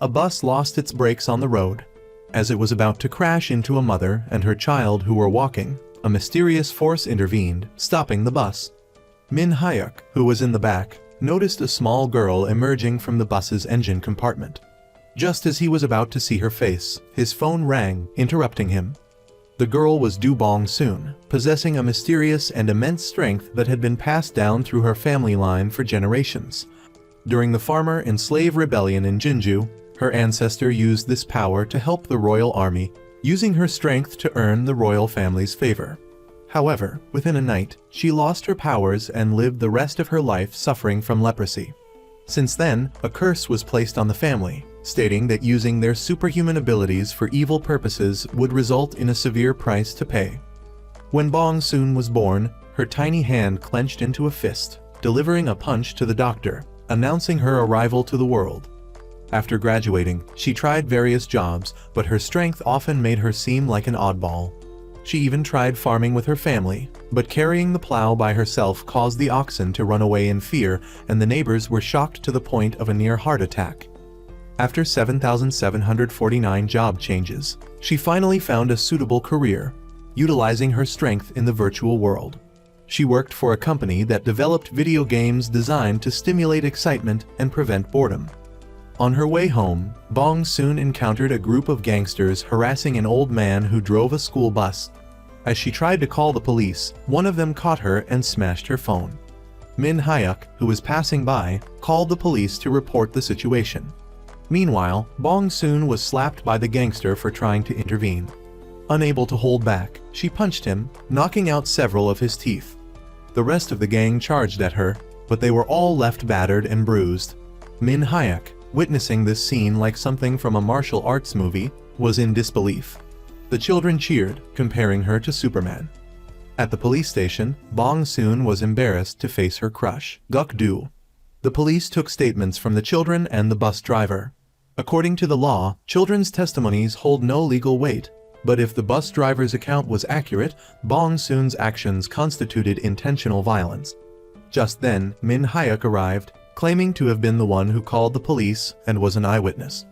a bus lost its brakes on the road. As it was about to crash into a mother and her child who were walking, a mysterious force intervened, stopping the bus. Min Hyuk, who was in the back, noticed a small girl emerging from the bus's engine compartment. Just as he was about to see her face, his phone rang, interrupting him. The girl was Bong Soon, possessing a mysterious and immense strength that had been passed down through her family line for generations. During the farmer and slave rebellion in Jinju, her ancestor used this power to help the royal army, using her strength to earn the royal family's favor. However, within a night, she lost her powers and lived the rest of her life suffering from leprosy. Since then, a curse was placed on the family, stating that using their superhuman abilities for evil purposes would result in a severe price to pay. When Bong Soon was born, her tiny hand clenched into a fist, delivering a punch to the doctor, announcing her arrival to the world. After graduating, she tried various jobs, but her strength often made her seem like an oddball. She even tried farming with her family, but carrying the plow by herself caused the oxen to run away in fear, and the neighbors were shocked to the point of a near heart attack. After 7,749 job changes, she finally found a suitable career, utilizing her strength in the virtual world. She worked for a company that developed video games designed to stimulate excitement and prevent boredom. On her way home, Bong soon encountered a group of gangsters harassing an old man who drove a school bus. As she tried to call the police, one of them caught her and smashed her phone. Min Hyuk, who was passing by, called the police to report the situation. Meanwhile, Bong Soon was slapped by the gangster for trying to intervene. Unable to hold back, she punched him, knocking out several of his teeth. The rest of the gang charged at her, but they were all left battered and bruised. Min Hyuk, witnessing this scene like something from a martial arts movie, was in disbelief. The children cheered, comparing her to Superman. At the police station, Bong Soon was embarrassed to face her crush, Guk-do. The police took statements from the children and the bus driver. According to the law, children's testimonies hold no legal weight, but if the bus driver's account was accurate, Bong Soon's actions constituted intentional violence. Just then, Min Hyuk arrived, claiming to have been the one who called the police and was an eyewitness.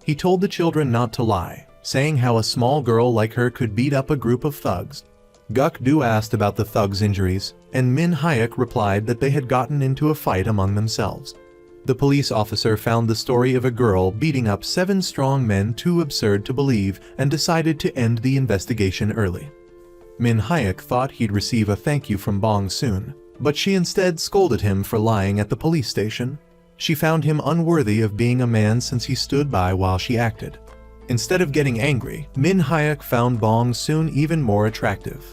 He told the children not to lie, saying how a small girl like her could beat up a group of thugs. Guk-do asked about the thugs' injuries, and Min Hyuk replied that they had gotten into a fight among themselves. The police officer found the story of a girl beating up 7 strong men too absurd to believe and decided to end the investigation early. Min Hyuk thought he'd receive a thank you from Bong Soon, but she instead scolded him for lying at the police station. She found him unworthy of being a man since he stood by while she acted. Instead of getting angry, Min Hyuk found Bong Soon even more attractive.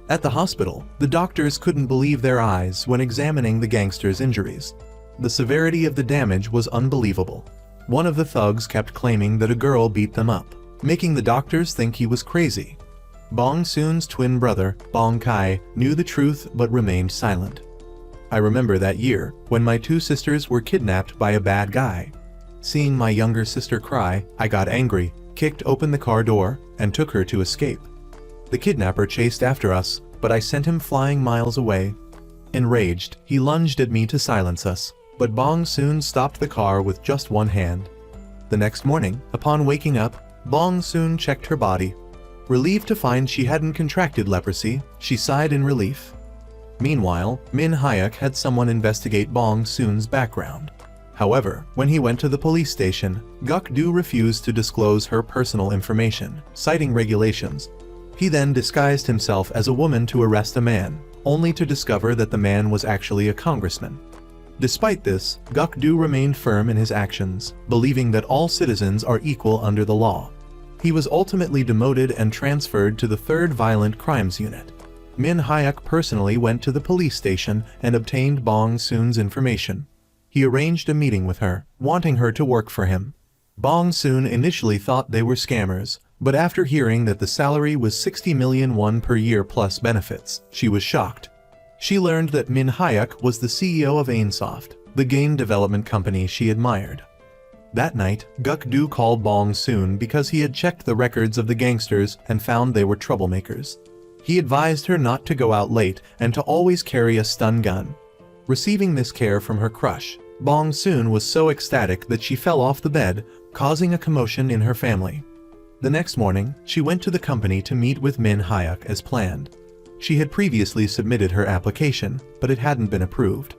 At the hospital, the doctors couldn't believe their eyes when examining the gangster's injuries. The severity of the damage was unbelievable. One of the thugs kept claiming that a girl beat them up, making the doctors think he was crazy. Bong Soon's twin brother, Bong Kai, knew the truth but remained silent. I remember that year, when my 2 sisters were kidnapped by a bad guy. Seeing my younger sister cry, I got angry, kicked open the car door, and took her to escape. The kidnapper chased after us, but I sent him flying miles away. Enraged, he lunged at me to silence us, but Bong Soon stopped the car with just one hand. The next morning, upon waking up, Bong Soon checked her body. Relieved to find she hadn't contracted leprosy, she sighed in relief. Meanwhile, Min Hyuk had someone investigate Bong Soon's background. However, when he went to the police station, Guk-do refused to disclose her personal information, citing regulations. He then disguised himself as a woman to arrest a man, only to discover that the man was actually a congressman. Despite this, Guk-do remained firm in his actions, believing that all citizens are equal under the law. He was ultimately demoted and transferred to the 3rd Violent Crimes Unit. Min Hyuk personally went to the police station and obtained Bong Soon's information. He arranged a meeting with her, wanting her to work for him. Bong Soon initially thought they were scammers, but after hearing that the salary was 60 million won per year plus benefits, she was shocked. She learned that Min Hyuk was the CEO of Ainsoft, the game development company she admired. That night, Guk-do called Bong Soon because he had checked the records of the gangsters and found they were troublemakers. He advised her not to go out late and to always carry a stun gun. Receiving this care from her crush, Bong Soon was so ecstatic that she fell off the bed, causing a commotion in her family. The next morning, she went to the company to meet with Min Hyuk as planned. She had previously submitted her application, but it hadn't been approved.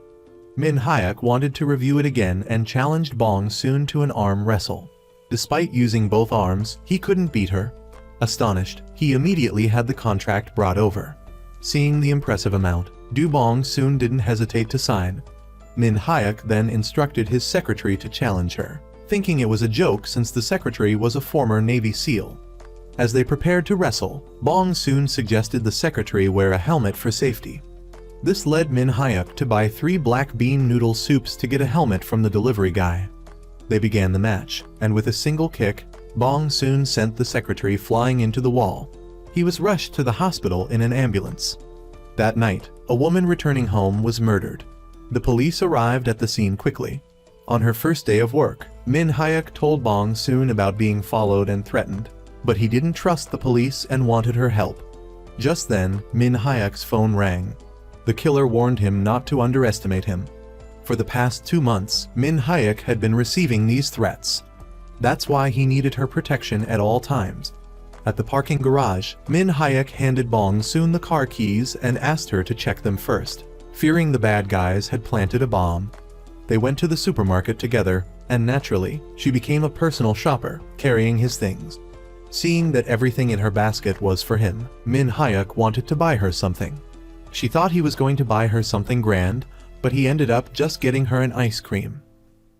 Min Hyuk wanted to review it again and challenged Bong Soon to an arm wrestle. Despite using both arms, he couldn't beat her. Astonished, he immediately had the contract brought over. Seeing the impressive amount, Bong Soon didn't hesitate to sign. Min Hyuk then instructed his secretary to challenge her, thinking it was a joke since the secretary was a former Navy SEAL. As they prepared to wrestle, Bong Soon suggested the secretary wear a helmet for safety. This led Min Hyuk to buy 3 black bean noodle soups to get a helmet from the delivery guy. They began the match, and with a single kick, Bong Soon sent the secretary flying into the wall. He was rushed to the hospital in an ambulance. That night, a woman returning home was murdered. The police arrived at the scene quickly. On her first day of work, Min Hyuk told Bong Soon about being followed and threatened, but he didn't trust the police and wanted her help. Just then, Min Hyuk's phone rang. The killer warned him not to underestimate him. For the past 2 months, Min Hyuk had been receiving these threats. That's why he needed her protection at all times. At the parking garage, Min Hyuk handed Bong Soon the car keys and asked her to check them first, fearing the bad guys had planted a bomb. They went to the supermarket together, and naturally, she became a personal shopper, carrying his things. Seeing that everything in her basket was for him, Min Hyuk wanted to buy her something. She thought he was going to buy her something grand, but he ended up just getting her an ice cream.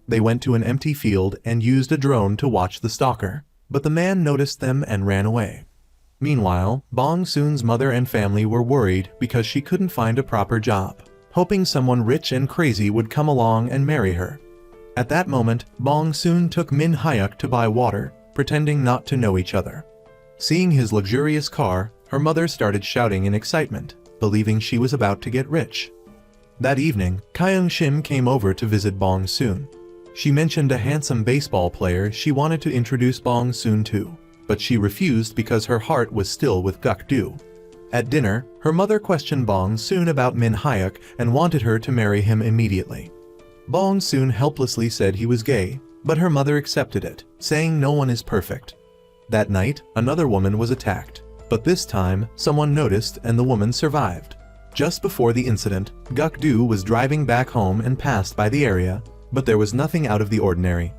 They went to an empty field and used a drone to watch the stalker, but the man noticed them and ran away. Meanwhile, Bong Soon's mother and family were worried because she couldn't find a proper job, hoping someone rich and crazy would come along and marry her. At that moment, Bong Soon took Min Hyuk to buy water, pretending not to know each other. Seeing his luxurious car, her mother started shouting in excitement, believing she was about to get rich. That evening, Kyung Shim came over to visit Bong Soon. She mentioned a handsome baseball player she wanted to introduce Bong Soon to, but she refused because her heart was still with Guk-do. At dinner, her mother questioned Bong Soon about Min Hyuk and wanted her to marry him immediately. Bong Soon helplessly said he was gay, but her mother accepted it, saying no one is perfect. That night, another woman was attacked, but this time, someone noticed and the woman survived. Just before the incident, Guk-do was driving back home and passed by the area, but there was nothing out of the ordinary.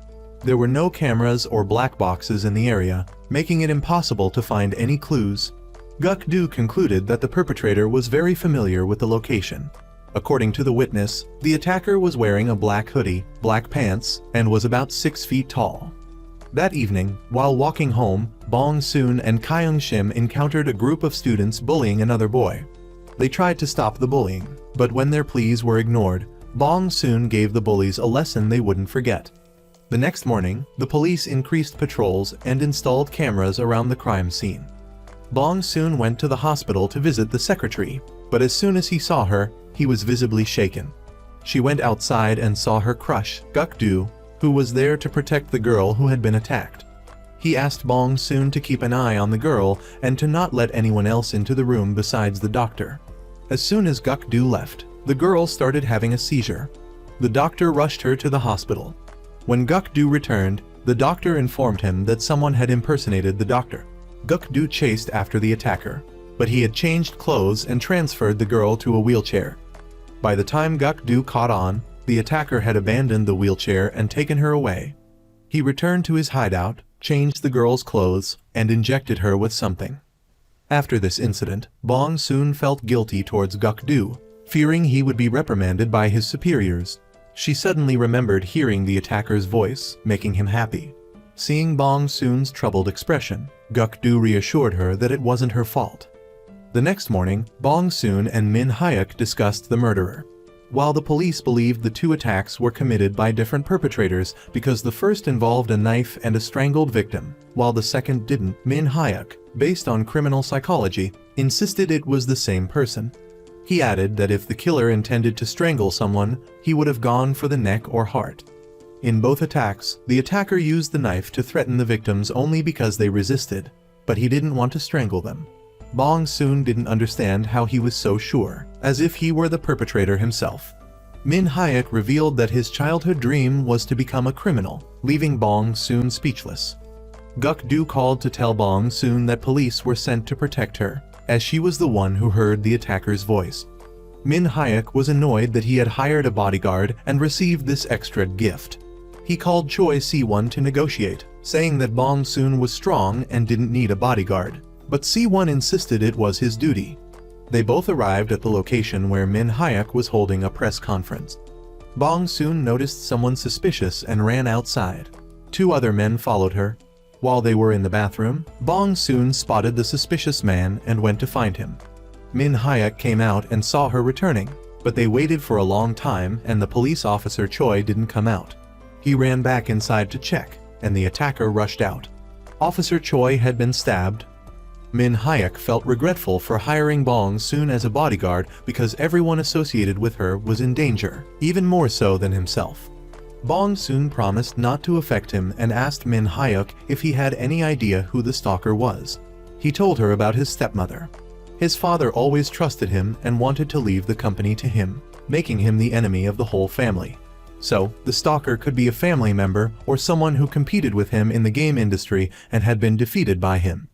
There were no cameras or black boxes in the area, making it impossible to find any clues. Guk-do concluded that the perpetrator was very familiar with the location. According to the witness, the attacker was wearing a black hoodie, black pants, and was about 6 feet tall. That evening, while walking home, Bong Soon and Kyung Shim encountered a group of students bullying another boy. They tried to stop the bullying, but when their pleas were ignored, Bong Soon gave the bullies a lesson they wouldn't forget. The next morning, the police increased patrols and installed cameras around the crime scene. Bong Soon went to the hospital to visit the secretary, but as soon as he saw her, he was visibly shaken. She went outside and saw her crush, Guk-do, who was there to protect the girl who had been attacked. He asked Bong Soon to keep an eye on the girl and to not let anyone else into the room besides the doctor. As soon as Guk-do left, the girl started having a seizure. The doctor rushed her to the hospital. When Guk-do returned, the doctor informed him that someone had impersonated the doctor. Guk-do chased after the attacker, but he had changed clothes and transferred the girl to a wheelchair. By the time Guk-do caught on, the attacker had abandoned the wheelchair and taken her away. He returned to his hideout, changed the girl's clothes, and injected her with something. After this incident, Bong Soon felt guilty towards Guk-do, fearing he would be reprimanded by his superiors. She suddenly remembered hearing the attacker's voice, making him happy. Seeing Bong Soon's troubled expression, Guk-do reassured her that it wasn't her fault. The next morning, Bong Soon and Min Hyuk discussed the murderer. While the police believed the 2 attacks were committed by different perpetrators because the first involved a knife and a strangled victim, while the second didn't, Min Hyuk, based on criminal psychology, insisted it was the same person. He added that if the killer intended to strangle someone, he would have gone for the neck or heart. In both attacks, the attacker used the knife to threaten the victims only because they resisted, but he didn't want to strangle them. Bong Soon didn't understand how he was so sure, as if he were the perpetrator himself. Min Hyuk revealed that his childhood dream was to become a criminal, leaving Bong Soon speechless. Guk-do called to tell Bong Soon that police were sent to protect her, as she was the one who heard the attacker's voice. Min Hyuk was annoyed that he had hired a bodyguard and received this extra gift. He called Choi Si-won to negotiate, saying that Bong Soon was strong and didn't need a bodyguard, but Si-won insisted it was his duty. They both arrived at the location where Min Hyuk was holding a press conference. Bong Soon noticed someone suspicious and ran outside. 2 other men followed her. While they were in the bathroom, Bong Soon spotted the suspicious man and went to find him. Min Hyuk came out and saw her returning, but they waited for a long time and the police officer Choi didn't come out. He ran back inside to check, and the attacker rushed out. Officer Choi had been stabbed. Min Hyuk felt regretful for hiring Bong Soon as a bodyguard because everyone associated with her was in danger, even more so than himself. Bong Soon promised not to affect him and asked Min Hyuk if he had any idea who the stalker was. He told her about his stepmother. His father always trusted him and wanted to leave the company to him, making him the enemy of the whole family. So, the stalker could be a family member or someone who competed with him in the game industry and had been defeated by him.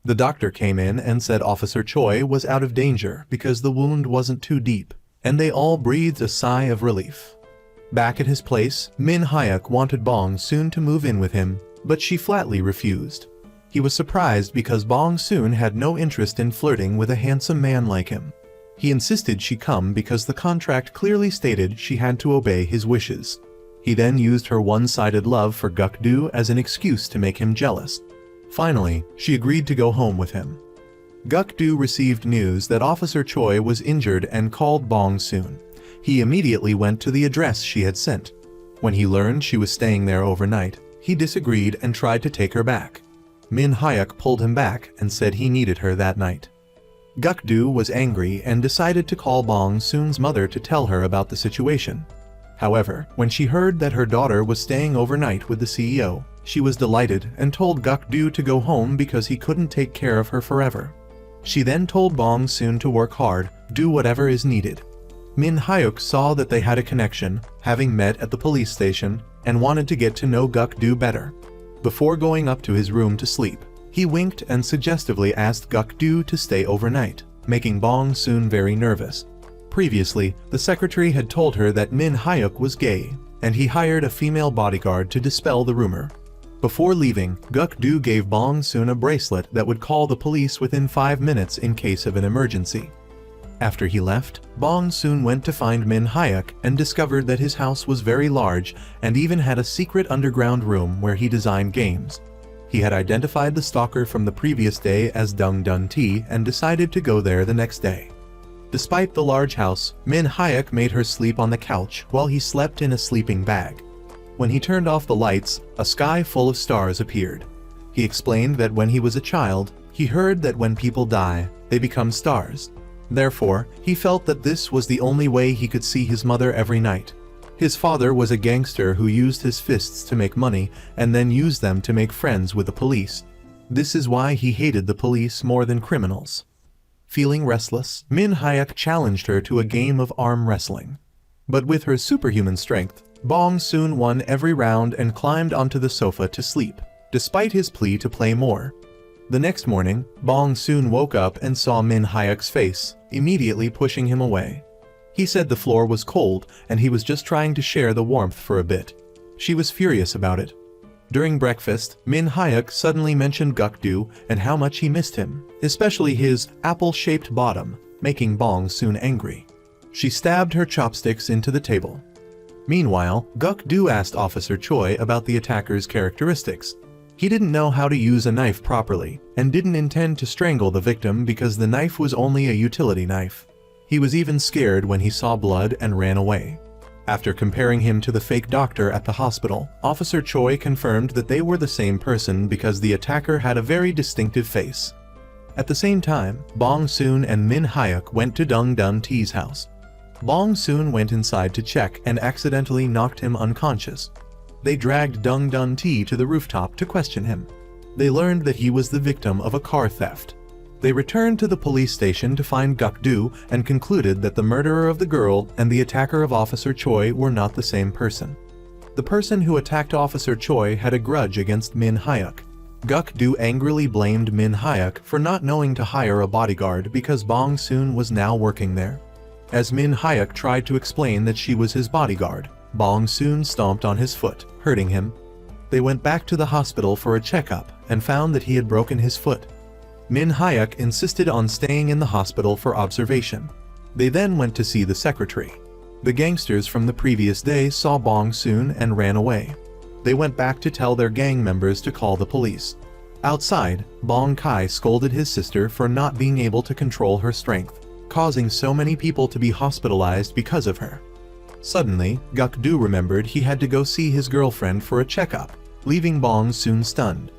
The doctor came in and said Officer Choi was out of danger because the wound wasn't too deep, and they all breathed a sigh of relief. Back at his place, Min Hyuk wanted Bong Soon to move in with him, but she flatly refused. He was surprised because Bong Soon had no interest in flirting with a handsome man like him. He insisted she come because the contract clearly stated she had to obey his wishes. He then used her one-sided love for Guk-do as an excuse to make him jealous. Finally, she agreed to go home with him. Guk-do received news that Officer Choi was injured and called Bong Soon. He immediately went to the address she had sent. When he learned she was staying there overnight, he disagreed and tried to take her back. Min Hyuk pulled him back and said he needed her that night. Guk-do was angry and decided to call Bong Soon's mother to tell her about the situation. However, when she heard that her daughter was staying overnight with the CEO, she was delighted and told Guk-do to go home because he couldn't take care of her forever. She then told Bong Soon to work hard, do whatever is needed. Min Hyuk saw that they had a connection, having met at the police station, and wanted to get to know Guk-do better. Before going up to his room to sleep, he winked and suggestively asked Guk-do to stay overnight, making Bong Soon very nervous. Previously, the secretary had told her that Min Hyuk was gay, and he hired a female bodyguard to dispel the rumor. Before leaving, Guk-do gave Bong Soon a bracelet that would call the police within 5 minutes in case of an emergency. After he left, Bong Soon went to find Min Hyuk and discovered that his house was very large and even had a secret underground room where he designed games. He had identified the stalker from the previous day as Dung Dun Ti and decided to go there the next day. Despite the large house, Min Hyuk made her sleep on the couch while he slept in a sleeping bag. When he turned off the lights, a sky full of stars appeared. He explained that when he was a child, he heard that when people die, they become stars. Therefore, he felt that this was the only way he could see his mother every night. His father was a gangster who used his fists to make money and then used them to make friends with the police. This is why he hated the police more than criminals. Feeling restless, Min Hyuk challenged her to a game of arm wrestling. But with her superhuman strength, Bong Soon won every round and climbed onto the sofa to sleep, despite his plea to play more. The next morning, Bong Soon woke up and saw Min Hyuk's face, immediately pushing him away. He said the floor was cold and he was just trying to share the warmth for a bit. She was furious about it. During breakfast, Min Hyuk suddenly mentioned Guk-do and how much he missed him, especially his apple-shaped bottom, making Bong Soon angry. She stabbed her chopsticks into the table. Meanwhile, Guk-do asked Officer Choi about the attacker's characteristics. He didn't know how to use a knife properly, and didn't intend to strangle the victim because the knife was only a utility knife. He was even scared when he saw blood and ran away. After comparing him to the fake doctor at the hospital, Officer Choi confirmed that they were the same person because the attacker had a very distinctive face. At the same time, Bong Soon and Min Hyuk went to Dung Dun Ti's house. Bong Soon went inside to check and accidentally knocked him unconscious. They dragged Dung Dun Ti to the rooftop to question him. They learned that he was the victim of a car theft. They returned to the police station to find Guk-do and concluded that the murderer of the girl and the attacker of Officer Choi were not the same person. The person who attacked Officer Choi had a grudge against Min Hyuk. Guk-do angrily blamed Min Hyuk for not knowing to hire a bodyguard because Bong Soon was now working there. As Min Hyuk tried to explain that she was his bodyguard, Bong Soon stomped on his foot, hurting him. They went back to the hospital for a checkup and found that he had broken his foot. Min Hyuk insisted on staying in the hospital for observation. They then went to see the secretary. The gangsters from the previous day saw Bong Soon and ran away. They went back to tell their gang members to call the police. Outside, Bong Kai scolded his sister for not being able to control her strength, causing so many people to be hospitalized because of her. Suddenly, Guk-do remembered he had to go see his girlfriend for a checkup, leaving Bong Soon stunned.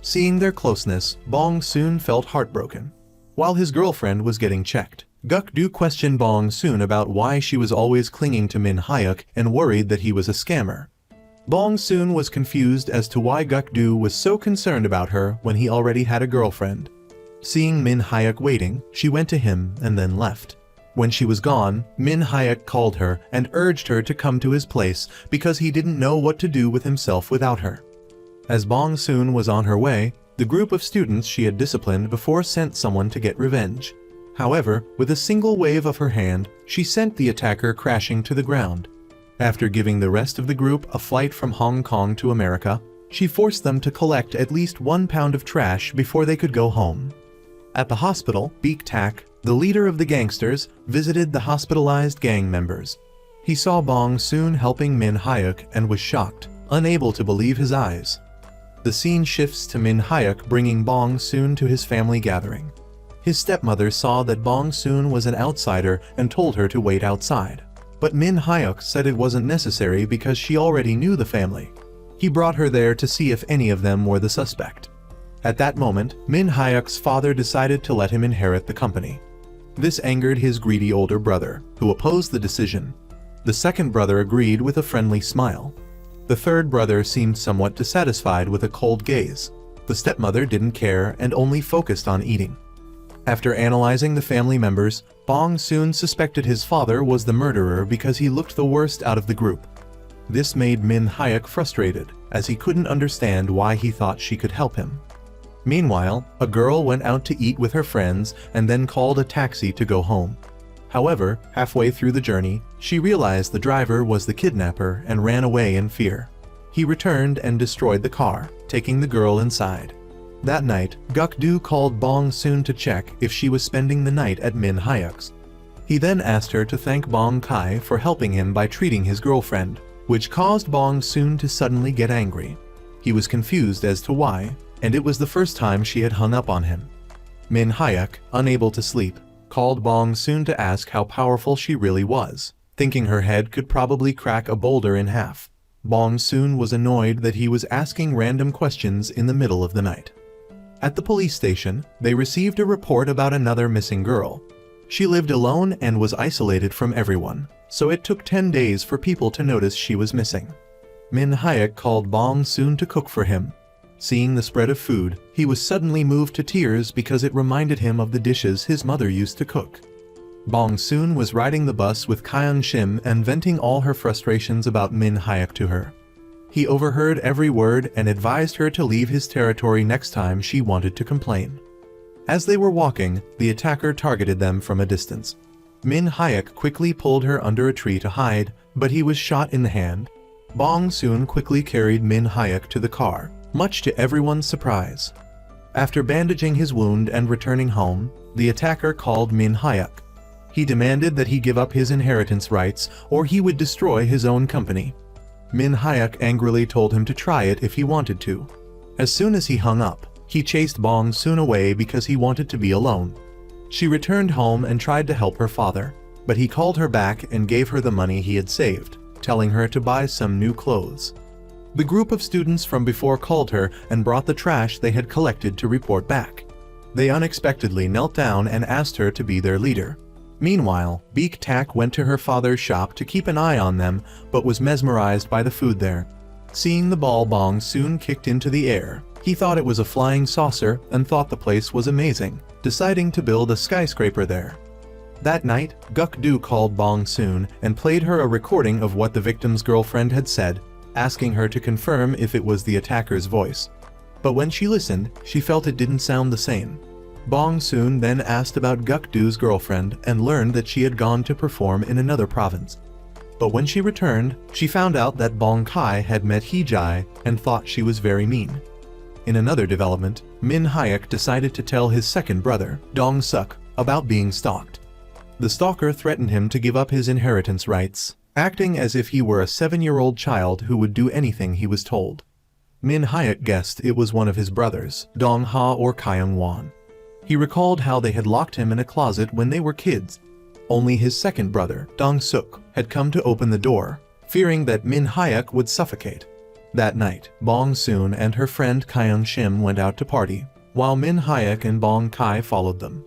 Seeing their closeness, Bong Soon felt heartbroken. While his girlfriend was getting checked, Guk-do questioned Bong Soon about why she was always clinging to Min Hyuk and worried that he was a scammer. Bong Soon was confused as to why Guk-do was so concerned about her when he already had a girlfriend. Seeing Min Hyuk waiting, she went to him and then left. When she was gone, Min Hyuk called her and urged her to come to his place because he didn't know what to do with himself without her. As Bong Soon was on her way, the group of students she had disciplined before sent someone to get revenge. However, with a single wave of her hand, she sent the attacker crashing to the ground. After giving the rest of the group a flight from Hong Kong to America, she forced them to collect at least 1 pound of trash before they could go home. At the hospital, Baek Tak, the leader of the gangsters, visited the hospitalized gang members. He saw Bong Soon helping Min Hyuk and was shocked, unable to believe his eyes. The scene shifts to Min Hyuk bringing Bong Soon to his family gathering. His stepmother saw that Bong Soon was an outsider and told her to wait outside. But Min Hyuk said it wasn't necessary because she already knew the family. He brought her there to see if any of them were the suspect. At that moment, Min Hyuk's father decided to let him inherit the company. This angered his greedy older brother, who opposed the decision. The second brother agreed with a friendly smile. The third brother seemed somewhat dissatisfied with a cold gaze. The stepmother didn't care and only focused on eating. After analyzing the family members, Bong Soon suspected his father was the murderer because he looked the worst out of the group. This made Min Hyuk frustrated, as he couldn't understand why he thought she could help him. Meanwhile, a girl went out to eat with her friends and then called a taxi to go home. However, halfway through the journey, she realized the driver was the kidnapper and ran away in fear. He returned and destroyed the car, taking the girl inside. That night, Guk-do called Bong Soon to check if she was spending the night at Min Hyuk's. He then asked her to thank Bong Kai for helping him by treating his girlfriend, which caused Bong Soon to suddenly get angry. He was confused as to why, and it was the first time she had hung up on him. Min Hyuk, unable to sleep, called Bong Soon to ask how powerful she really was, thinking her head could probably crack a boulder in half. Bong Soon was annoyed that he was asking random questions in the middle of the night. At the police station, they received a report about another missing girl. She lived alone and was isolated from everyone, so it took 10 days for people to notice she was missing. Min Hyuk called Bong Soon to cook for him. Seeing the spread of food, he was suddenly moved to tears because it reminded him of the dishes his mother used to cook. Bong Soon was riding the bus with Kyung Shim and venting all her frustrations about Min Hyuk to her. He overheard every word and advised her to leave his territory next time she wanted to complain. As they were walking, the attacker targeted them from a distance. Min Hyuk quickly pulled her under a tree to hide, but he was shot in the hand. Bong Soon quickly carried Min Hyuk to the car, much to everyone's surprise. After bandaging his wound and returning home, the attacker called Min Hyuk. He demanded that he give up his inheritance rights or he would destroy his own company. Min Hyuk angrily told him to try it if he wanted to. As soon as he hung up, he chased Bong Soon away because he wanted to be alone. She returned home and tried to help her father, but he called her back and gave her the money he had saved, telling her to buy some new clothes. The group of students from before called her and brought the trash they had collected to report back. They unexpectedly knelt down and asked her to be their leader. Meanwhile, Baek Tak went to her father's shop to keep an eye on them, but was mesmerized by the food there. Seeing the ball Bong Soon kicked into the air, He thought it was a flying saucer and thought the place was amazing, deciding to build a skyscraper there. That night, Guk-do called Bong Soon and played her a recording of what the victim's girlfriend had said, asking her to confirm if it was the attacker's voice. But when she listened, she felt it didn't sound the same. Bong Soon then asked about Guk-do's girlfriend and learned that she had gone to perform in another province. But when she returned, she found out that Bong Kai had met Hee-jae and thought she was very mean. In another development, Min Hyuk decided to tell his second brother, Dong Suk, about being stalked. The stalker threatened him to give up his inheritance rights, acting as if he were a 7-year-old child who would do anything he was told. Min Hyuk guessed it was one of his brothers, Dong Ha or Kyung Won. He recalled how they had locked him in a closet when they were kids. Only his second brother, Dong Suk, had come to open the door, fearing that Min Hyuk would suffocate. That night, Bong Soon and her friend Kyung Shim went out to party, while Min Hyuk and Bong Kai followed them.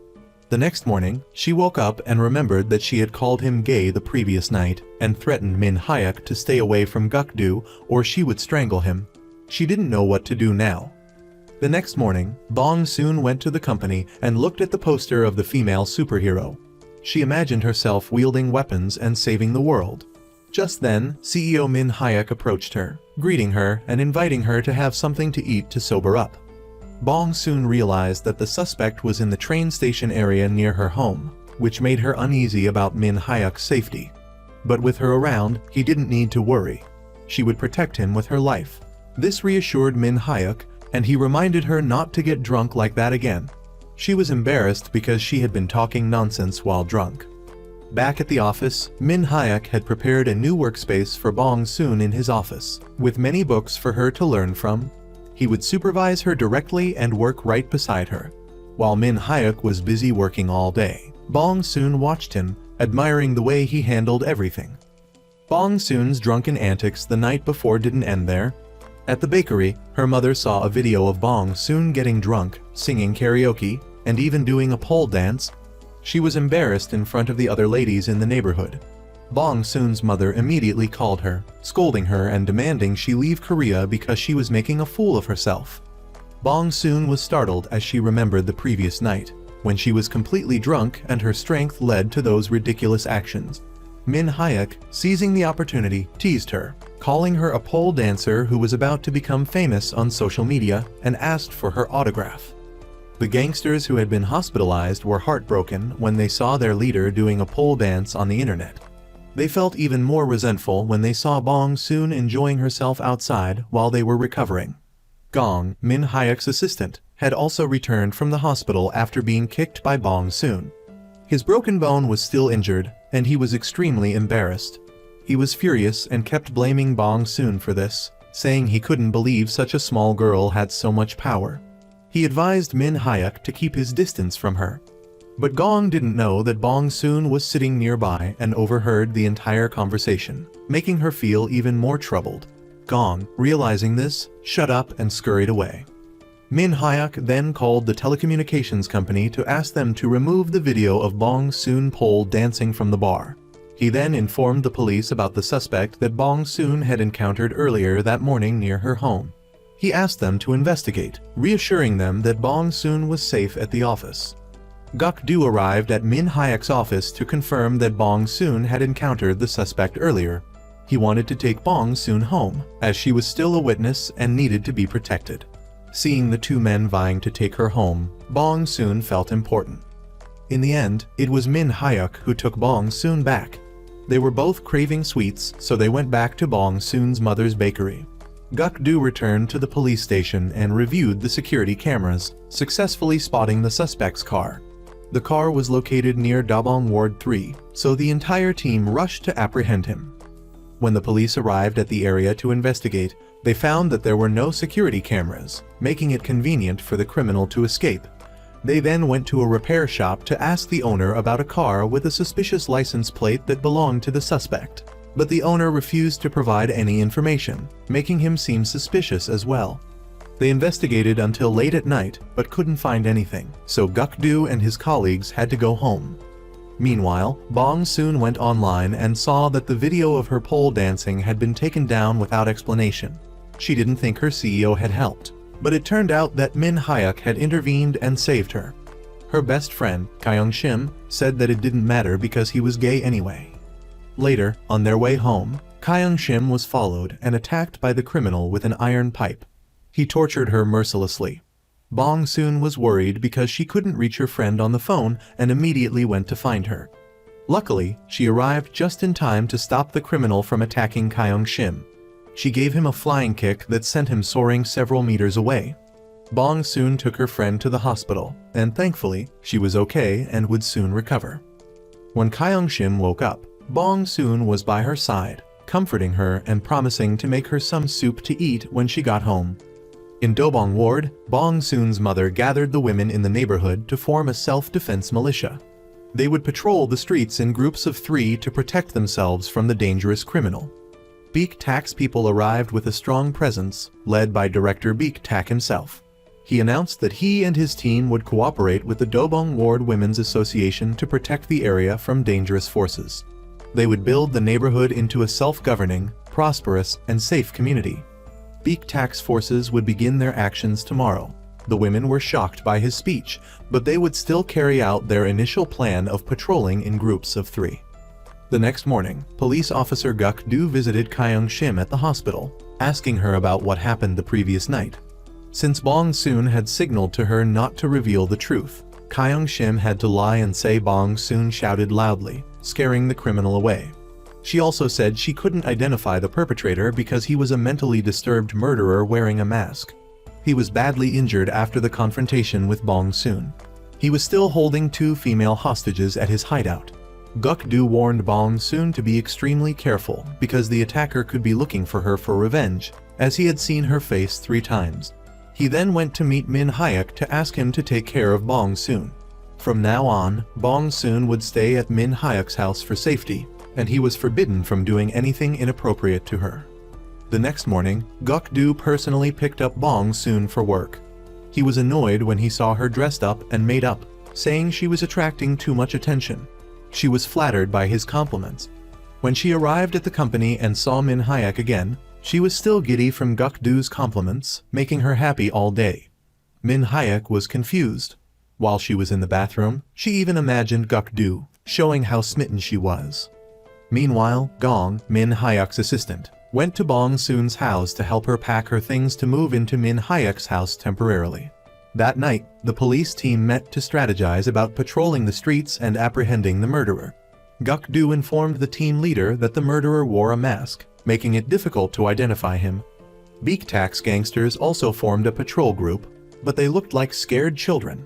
The next morning, she woke up and remembered that she had called him gay the previous night and threatened Min Hyuk to stay away from Guk-do or she would strangle him. She didn't know what to do now. The next morning, Bong Soon went to the company and looked at the poster of the female superhero. She imagined herself wielding weapons and saving the world. Just then, CEO Min Hyuk approached her, greeting her and inviting her to have something to eat to sober up. Bong soon realized that the suspect was in the train station area near her home, which made her uneasy about Min Hyuk's safety. But with her around, he didn't need to worry. She would protect him with her life. This reassured Min Hyuk, and he reminded her not to get drunk like that again. She was embarrassed because she had been talking nonsense while drunk. Back at the office, Min Hyuk had prepared a new workspace for Bong Soon in his office, with many books for her to learn from. He would supervise her directly and work right beside her. While Min Hyuk was busy working all day, Bong Soon watched him, admiring the way he handled everything. Bong Soon's drunken antics the night before didn't end there. At the bakery, her mother saw a video of Bong Soon getting drunk, singing karaoke, and even doing a pole dance. She was embarrassed in front of the other ladies in the neighborhood. Bong Soon's mother immediately called her, scolding her and demanding she leave Korea because she was making a fool of herself. Bong Soon was startled as she remembered the previous night, when she was completely drunk and her strength led to those ridiculous actions. Min Hyuk, seizing the opportunity, teased her, calling her a pole dancer who was about to become famous on social media, and asked for her autograph. The gangsters who had been hospitalized were heartbroken when they saw their leader doing a pole dance on the internet. They felt even more resentful when they saw Bong Soon enjoying herself outside while they were recovering. Gong, Min Hyuk's assistant, had also returned from the hospital after being kicked by Bong Soon. His broken bone was still injured, and he was extremely embarrassed. He was furious and kept blaming Bong Soon for this, saying he couldn't believe such a small girl had so much power. He advised Min Hyuk to keep his distance from her. But Gong didn't know that Bong Soon was sitting nearby and overheard the entire conversation, making her feel even more troubled. Gong, realizing this, shut up and scurried away. Min Hyuk then called the telecommunications company to ask them to remove the video of Bong Soon pole dancing from the bar. He then informed the police about the suspect that Bong Soon had encountered earlier that morning near her home. He asked them to investigate, reassuring them that Bong Soon was safe at the office. Guk-do arrived at Min Hyuk's office to confirm that Bong Soon had encountered the suspect earlier. He wanted to take Bong Soon home, as she was still a witness and needed to be protected. Seeing the two men vying to take her home, Bong Soon felt important. In the end, it was Min Hyuk who took Bong Soon back. They were both craving sweets, so they went back to Bong Soon's mother's bakery. Guk-do returned to the police station and reviewed the security cameras, successfully spotting the suspect's car. The car was located near Dabong Ward 3, so the entire team rushed to apprehend him. When the police arrived at the area to investigate, they found that there were no security cameras, making it convenient for the criminal to escape. They then went to a repair shop to ask the owner about a car with a suspicious license plate that belonged to the suspect. But the owner refused to provide any information, making him seem suspicious as well. They investigated until late at night, but couldn't find anything, so Guk-do and his colleagues had to go home. Meanwhile, Bong Soon went online and saw that the video of her pole dancing had been taken down without explanation. She didn't think her CEO had helped. But it turned out that Min Hyuk had intervened and saved her. Her best friend, Kyung Shim, said that it didn't matter because he was gay anyway. Later, on their way home, Kyung Shim was followed and attacked by the criminal with an iron pipe. He tortured her mercilessly. Bong Soon was worried because she couldn't reach her friend on the phone and immediately went to find her. Luckily, she arrived just in time to stop the criminal from attacking Kyung Shim. She gave him a flying kick that sent him soaring several meters away. Bong Soon took her friend to the hospital, and thankfully, she was okay and would soon recover. When Kyung Shim woke up, Bong Soon was by her side, comforting her and promising to make her some soup to eat when she got home. In Dobong Ward, Bong Soon's mother gathered the women in the neighborhood to form a self-defense militia. They would patrol the streets in groups of 3 to protect themselves from the dangerous criminal. Beek Tak's people arrived with a strong presence, led by Director Beek Tak himself. He announced that he and his team would cooperate with the Dobong Ward Women's Association to protect the area from dangerous forces. They would build the neighborhood into a self-governing, prosperous, and safe community. Beek Tak's forces would begin their actions tomorrow. The women were shocked by his speech, but they would still carry out their initial plan of patrolling in groups of 3. The next morning, police officer Guk Do visited Kyung Shim at the hospital, asking her about what happened the previous night. Since Bong Soon had signaled to her not to reveal the truth, Kyung Shim had to lie and say Bong Soon shouted loudly, scaring the criminal away. She also said she couldn't identify the perpetrator because he was a mentally disturbed murderer wearing a mask. He was badly injured after the confrontation with Bong Soon. He was still holding 2 female hostages at his hideout. Guk Do warned Bong Soon to be extremely careful because the attacker could be looking for her for revenge, as he had seen her face 3 times. He then went to meet Min Hyuk to ask him to take care of Bong Soon. From now on, Bong Soon would stay at Min Hyuk's house for safety, and he was forbidden from doing anything inappropriate to her. The next morning, Guk Do personally picked up Bong Soon for work. He was annoyed when he saw her dressed up and made up, saying she was attracting too much attention. She was flattered by his compliments. When she arrived at the company and saw Min Hyuk again, she was still giddy from Guk Do's compliments, making her happy all day. Min Hyuk was confused. While she was in the bathroom, she even imagined Guk Do, showing how smitten she was. Meanwhile, Gong, Min Hyuk's assistant, went to Bong Soon's house to help her pack her things to move into Min Hyuk's house temporarily. That night, the police team met to strategize about patrolling the streets and apprehending the murderer. Guk Do informed the team leader that the murderer wore a mask, making it difficult to identify him. Beek Tak's gangsters also formed a patrol group, but they looked like scared children.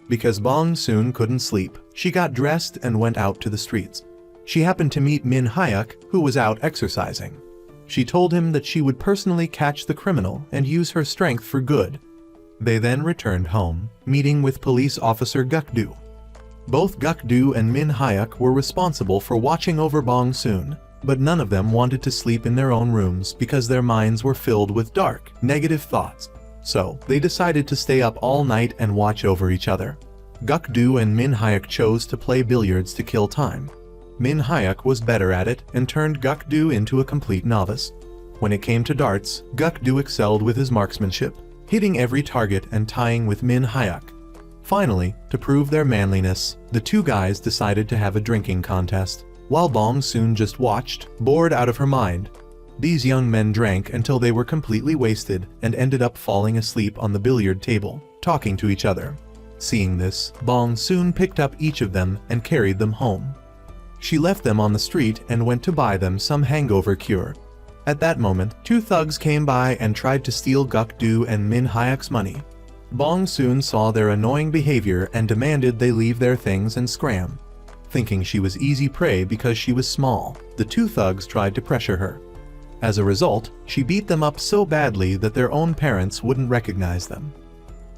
Because Bong Soon couldn't sleep, she got dressed and went out to the streets. She happened to meet Min Hyuk, who was out exercising. She told him that she would personally catch the criminal and use her strength for good. They then returned home, meeting with police officer Guk Do. Both Guk Do and Min Hyuk were responsible for watching over Bong Soon, but none of them wanted to sleep in their own rooms because their minds were filled with dark, negative thoughts. So, they decided to stay up all night and watch over each other. Guk Do and Min Hyuk chose to play billiards to kill time. Min Hyuk was better at it and turned Guk Do into a complete novice. When it came to darts, Guk Do excelled with his marksmanship, hitting every target and tying with Min Hyuk. Finally, to prove their manliness, the 2 guys decided to have a drinking contest, while Bong Soon just watched, bored out of her mind. These young men drank until they were completely wasted and ended up falling asleep on the billiard table, talking to each other. Seeing this, Bong Soon picked up each of them and carried them home. She left them on the street and went to buy them some hangover cure. At that moment, 2 thugs came by and tried to steal Guk Do and Min Hyuk's money. Bong Soon saw their annoying behavior and demanded they leave their things and scram. Thinking she was easy prey because she was small, the 2 thugs tried to pressure her. As a result, she beat them up so badly that their own parents wouldn't recognize them.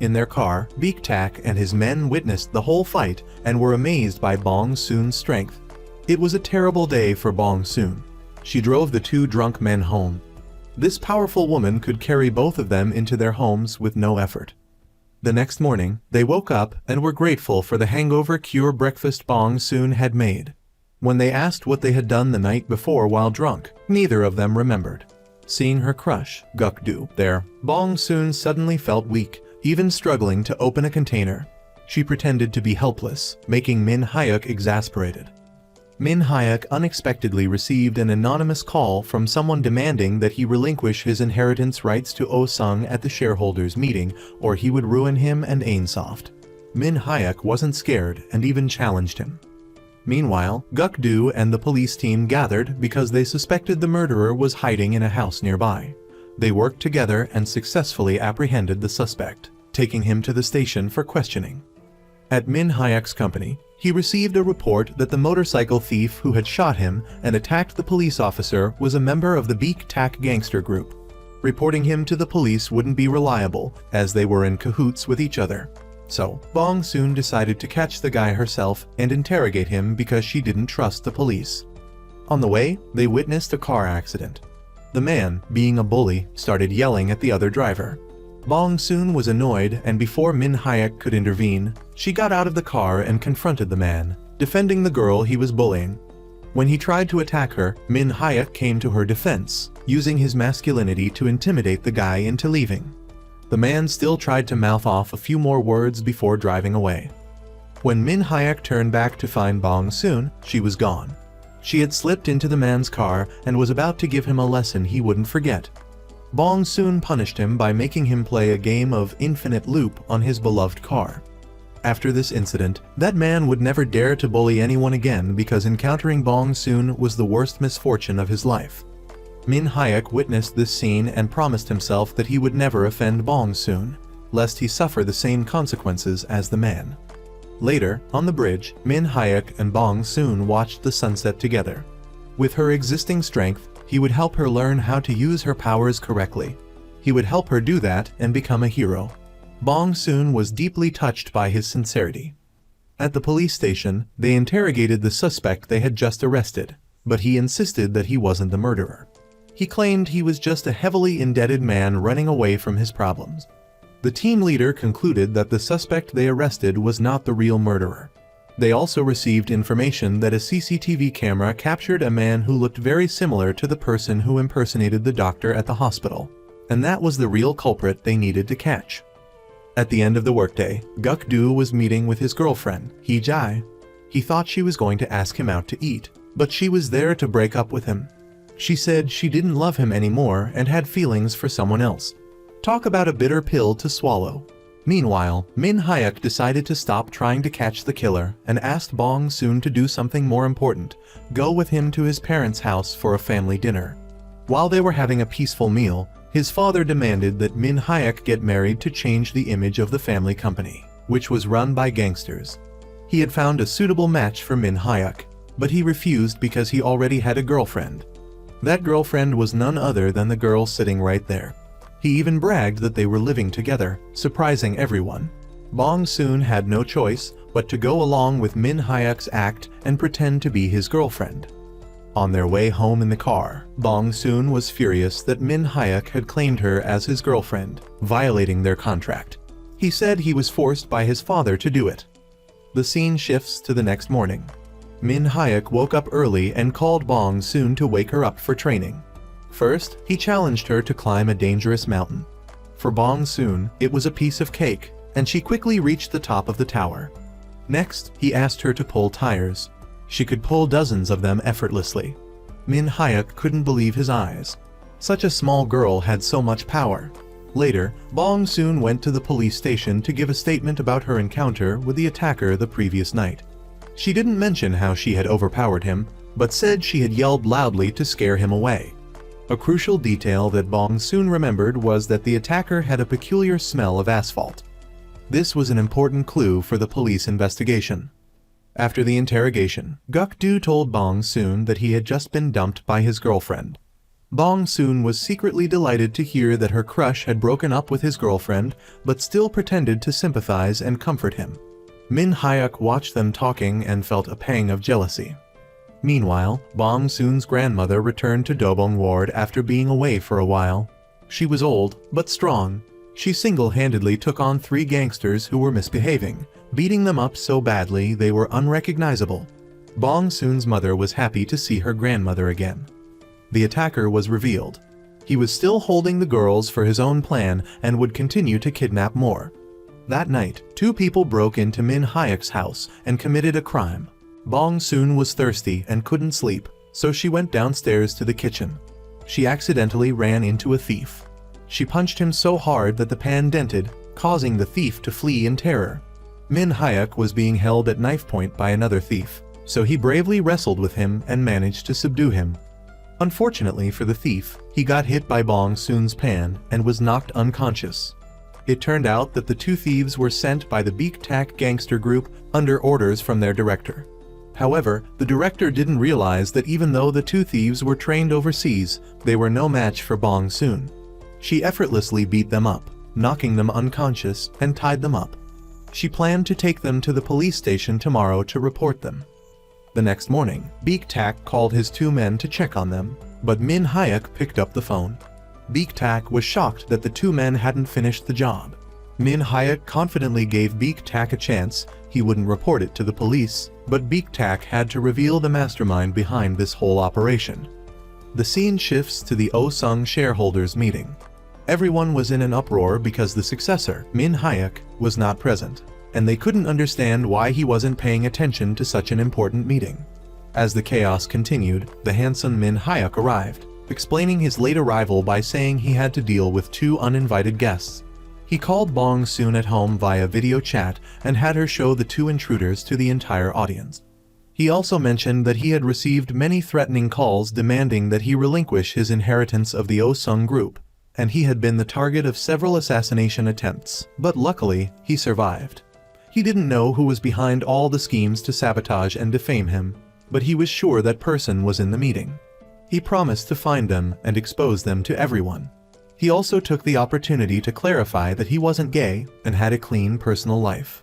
In their car, Beek Tak and his men witnessed the whole fight and were amazed by Bong Soon's strength. It was a terrible day for Bong Soon. She drove the 2 drunk men home. This powerful woman could carry both of them into their homes with no effort. The next morning, they woke up and were grateful for the hangover cure breakfast Bong Soon had made. When they asked what they had done the night before while drunk, neither of them remembered. Seeing her crush, Guk-do, there, Bong Soon suddenly felt weak, even struggling to open a container. She pretended to be helpless, making Min Hyuk exasperated. Min Hyuk unexpectedly received an anonymous call from someone demanding that he relinquish his inheritance rights to Oh-sung at the shareholders' meeting, or he would ruin him and Ainsoft. Min Hyuk wasn't scared and even challenged him. Meanwhile, Guk-do and the police team gathered because they suspected the murderer was hiding in a house nearby. They worked together and successfully apprehended the suspect, taking him to the station for questioning. At Min Hyuk's company, he received a report that the motorcycle thief who had shot him and attacked the police officer was a member of the Beak Tak gangster group. Reporting him to the police wouldn't be reliable, as they were in cahoots with each other. So, Bong soon decided to catch the guy herself and interrogate him because she didn't trust the police. On the way, they witnessed a car accident. The man, being a bully, started yelling at the other driver. Bong soon was annoyed, and before Min Hyuk could intervene, she got out of the car and confronted the man, defending the girl he was bullying. When he tried to attack her, Min Hyuk came to her defense, using his masculinity to intimidate the guy into leaving. The man still tried to mouth off a few more words before driving away. When Min Hyuk turned back to find Bong soon, she was gone. She had slipped into the man's car and was about to give him a lesson he wouldn't forget. Bong soon punished him by making him play a game of infinite loop on his beloved car. After this incident, that man would never dare to bully anyone again because encountering Bong soon was the worst misfortune of his life. Min Hyuk witnessed this scene and promised himself that he would never offend Bong soon, lest he suffer the same consequences as the man. Later, on the bridge, Min Hyuk and Bong soon watched the sunset together. With her existing strength, he would help her learn how to use her powers correctly. He would help her do that and become a hero. Bong soon was deeply touched by his sincerity. At the police station, they interrogated the suspect they had just arrested, but he insisted that he wasn't the murderer. He claimed he was just a heavily indebted man running away from his problems. The team leader concluded that the suspect they arrested was not the real murderer. They also received information that a CCTV camera captured a man who looked very similar to the person who impersonated the doctor at the hospital, and that was the real culprit they needed to catch. At the end of the workday, Guk-do was meeting with his girlfriend, Hee-jae. He thought she was going to ask him out to eat, but she was there to break up with him. She said she didn't love him anymore and had feelings for someone else. Talk about a bitter pill to swallow. Meanwhile, Min Hyuk decided to stop trying to catch the killer and asked Bong soon to do something more important, go with him to his parents' house for a family dinner. While they were having a peaceful meal, his father demanded that Min Hyuk get married to change the image of the family company, which was run by gangsters. He had found a suitable match for Min Hyuk, but he refused because he already had a girlfriend. That girlfriend was none other than the girl sitting right there. He even bragged that they were living together, surprising everyone. Bong soon had no choice but to go along with Min Hyuk's act and pretend to be his girlfriend. On their way home in the car, Bong soon was furious that Min Hyuk had claimed her as his girlfriend, violating their contract. He said he was forced by his father to do it. The scene shifts to the next morning. Min Hyuk woke up early and called Bong soon to wake her up for training. First, he challenged her to climb a dangerous mountain. For Bong soon, it was a piece of cake, and she quickly reached the top of the tower. Next, he asked her to pull tires. She could pull dozens of them effortlessly. Min Hyuk couldn't believe his eyes. Such a small girl had so much power. Later, Bong soon went to the police station to give a statement about her encounter with the attacker the previous night. She didn't mention how she had overpowered him, but said she had yelled loudly to scare him away. A crucial detail that Bong soon remembered was that the attacker had a peculiar smell of asphalt. This was an important clue for the police investigation. After the interrogation, Guk-do told Bong soon that he had just been dumped by his girlfriend. Bong soon was secretly delighted to hear that her crush had broken up with his girlfriend, but still pretended to sympathize and comfort him. Min Hyuk watched them talking and felt a pang of jealousy. Meanwhile, Bong soon's grandmother returned to Dobong Ward after being away for a while. She was old, but strong. She single-handedly took on 3 gangsters who were misbehaving, beating them up so badly they were unrecognizable. Bong soon's mother was happy to see her grandmother again. The attacker was revealed. He was still holding the girls for his own plan and would continue to kidnap more. That night, two people broke into Min Hyuk's house and committed a crime. Bong Soon was thirsty and couldn't sleep, so she went downstairs to the kitchen. She accidentally ran into a thief. She punched him so hard that the pan dented, causing the thief to flee in terror. Min Hyuk was being held at knife point by another thief, so he bravely wrestled with him and managed to subdue him. Unfortunately for the thief, he got hit by Bong Soon's pan and was knocked unconscious. It turned out that the two thieves were sent by the Beak Tak gangster group under orders from their director. However, the director didn't realize that even though the two thieves were trained overseas, they were no match for Bong Soon. She effortlessly beat them up, knocking them unconscious, and tied them up. She planned to take them to the police station tomorrow to report them. The next morning, Beak Tak called his two men to check on them, but Min Hyuk picked up the phone. Beak Tak was shocked that the two men hadn't finished the job. Min Hyuk confidently gave Beak Tak a chance. He wouldn't report it to the police, but Beak Tak had to reveal the mastermind behind this whole operation. The scene shifts to the Oh-sung shareholders meeting. Everyone was in an uproar because the successor, Min Hyuk, was not present, and they couldn't understand why he wasn't paying attention to such an important meeting. As the chaos continued, the handsome Min Hyuk arrived, explaining his late arrival by saying he had to deal with two uninvited guests. He called Bong Soon at home via video chat and had her show the two intruders to the entire audience. He also mentioned that he had received many threatening calls demanding that he relinquish his inheritance of the Oh-sung group, and he had been the target of several assassination attempts, but luckily, he survived. He didn't know who was behind all the schemes to sabotage and defame him, but he was sure that person was in the meeting. He promised to find them and expose them to everyone. He also took the opportunity to clarify that he wasn't gay and had a clean personal life.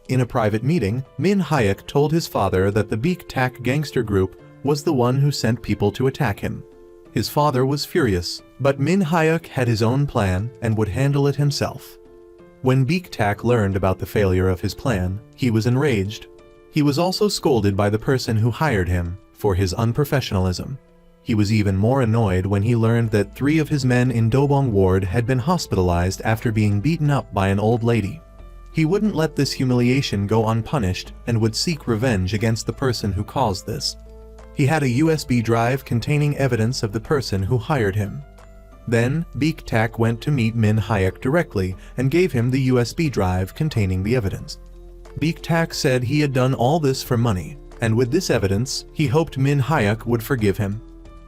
In a private meeting, Min Hyuk told his father that the Beak Tak gangster group was the one who sent people to attack him. His father was furious, but Min Hyuk had his own plan and would handle it himself. When Beak Tak learned about the failure of his plan, he was enraged. He was also scolded by the person who hired him for his unprofessionalism. He was even more annoyed when he learned that 3 of his men in Dobong Ward had been hospitalized after being beaten up by an old lady. He wouldn't let this humiliation go unpunished and would seek revenge against the person who caused this. He had a USB drive containing evidence of the person who hired him. Then, Beak Tak went to meet Min Hyuk directly and gave him the USB drive containing the evidence. Beak Tak said he had done all this for money, and with this evidence, he hoped Min Hyuk would forgive him.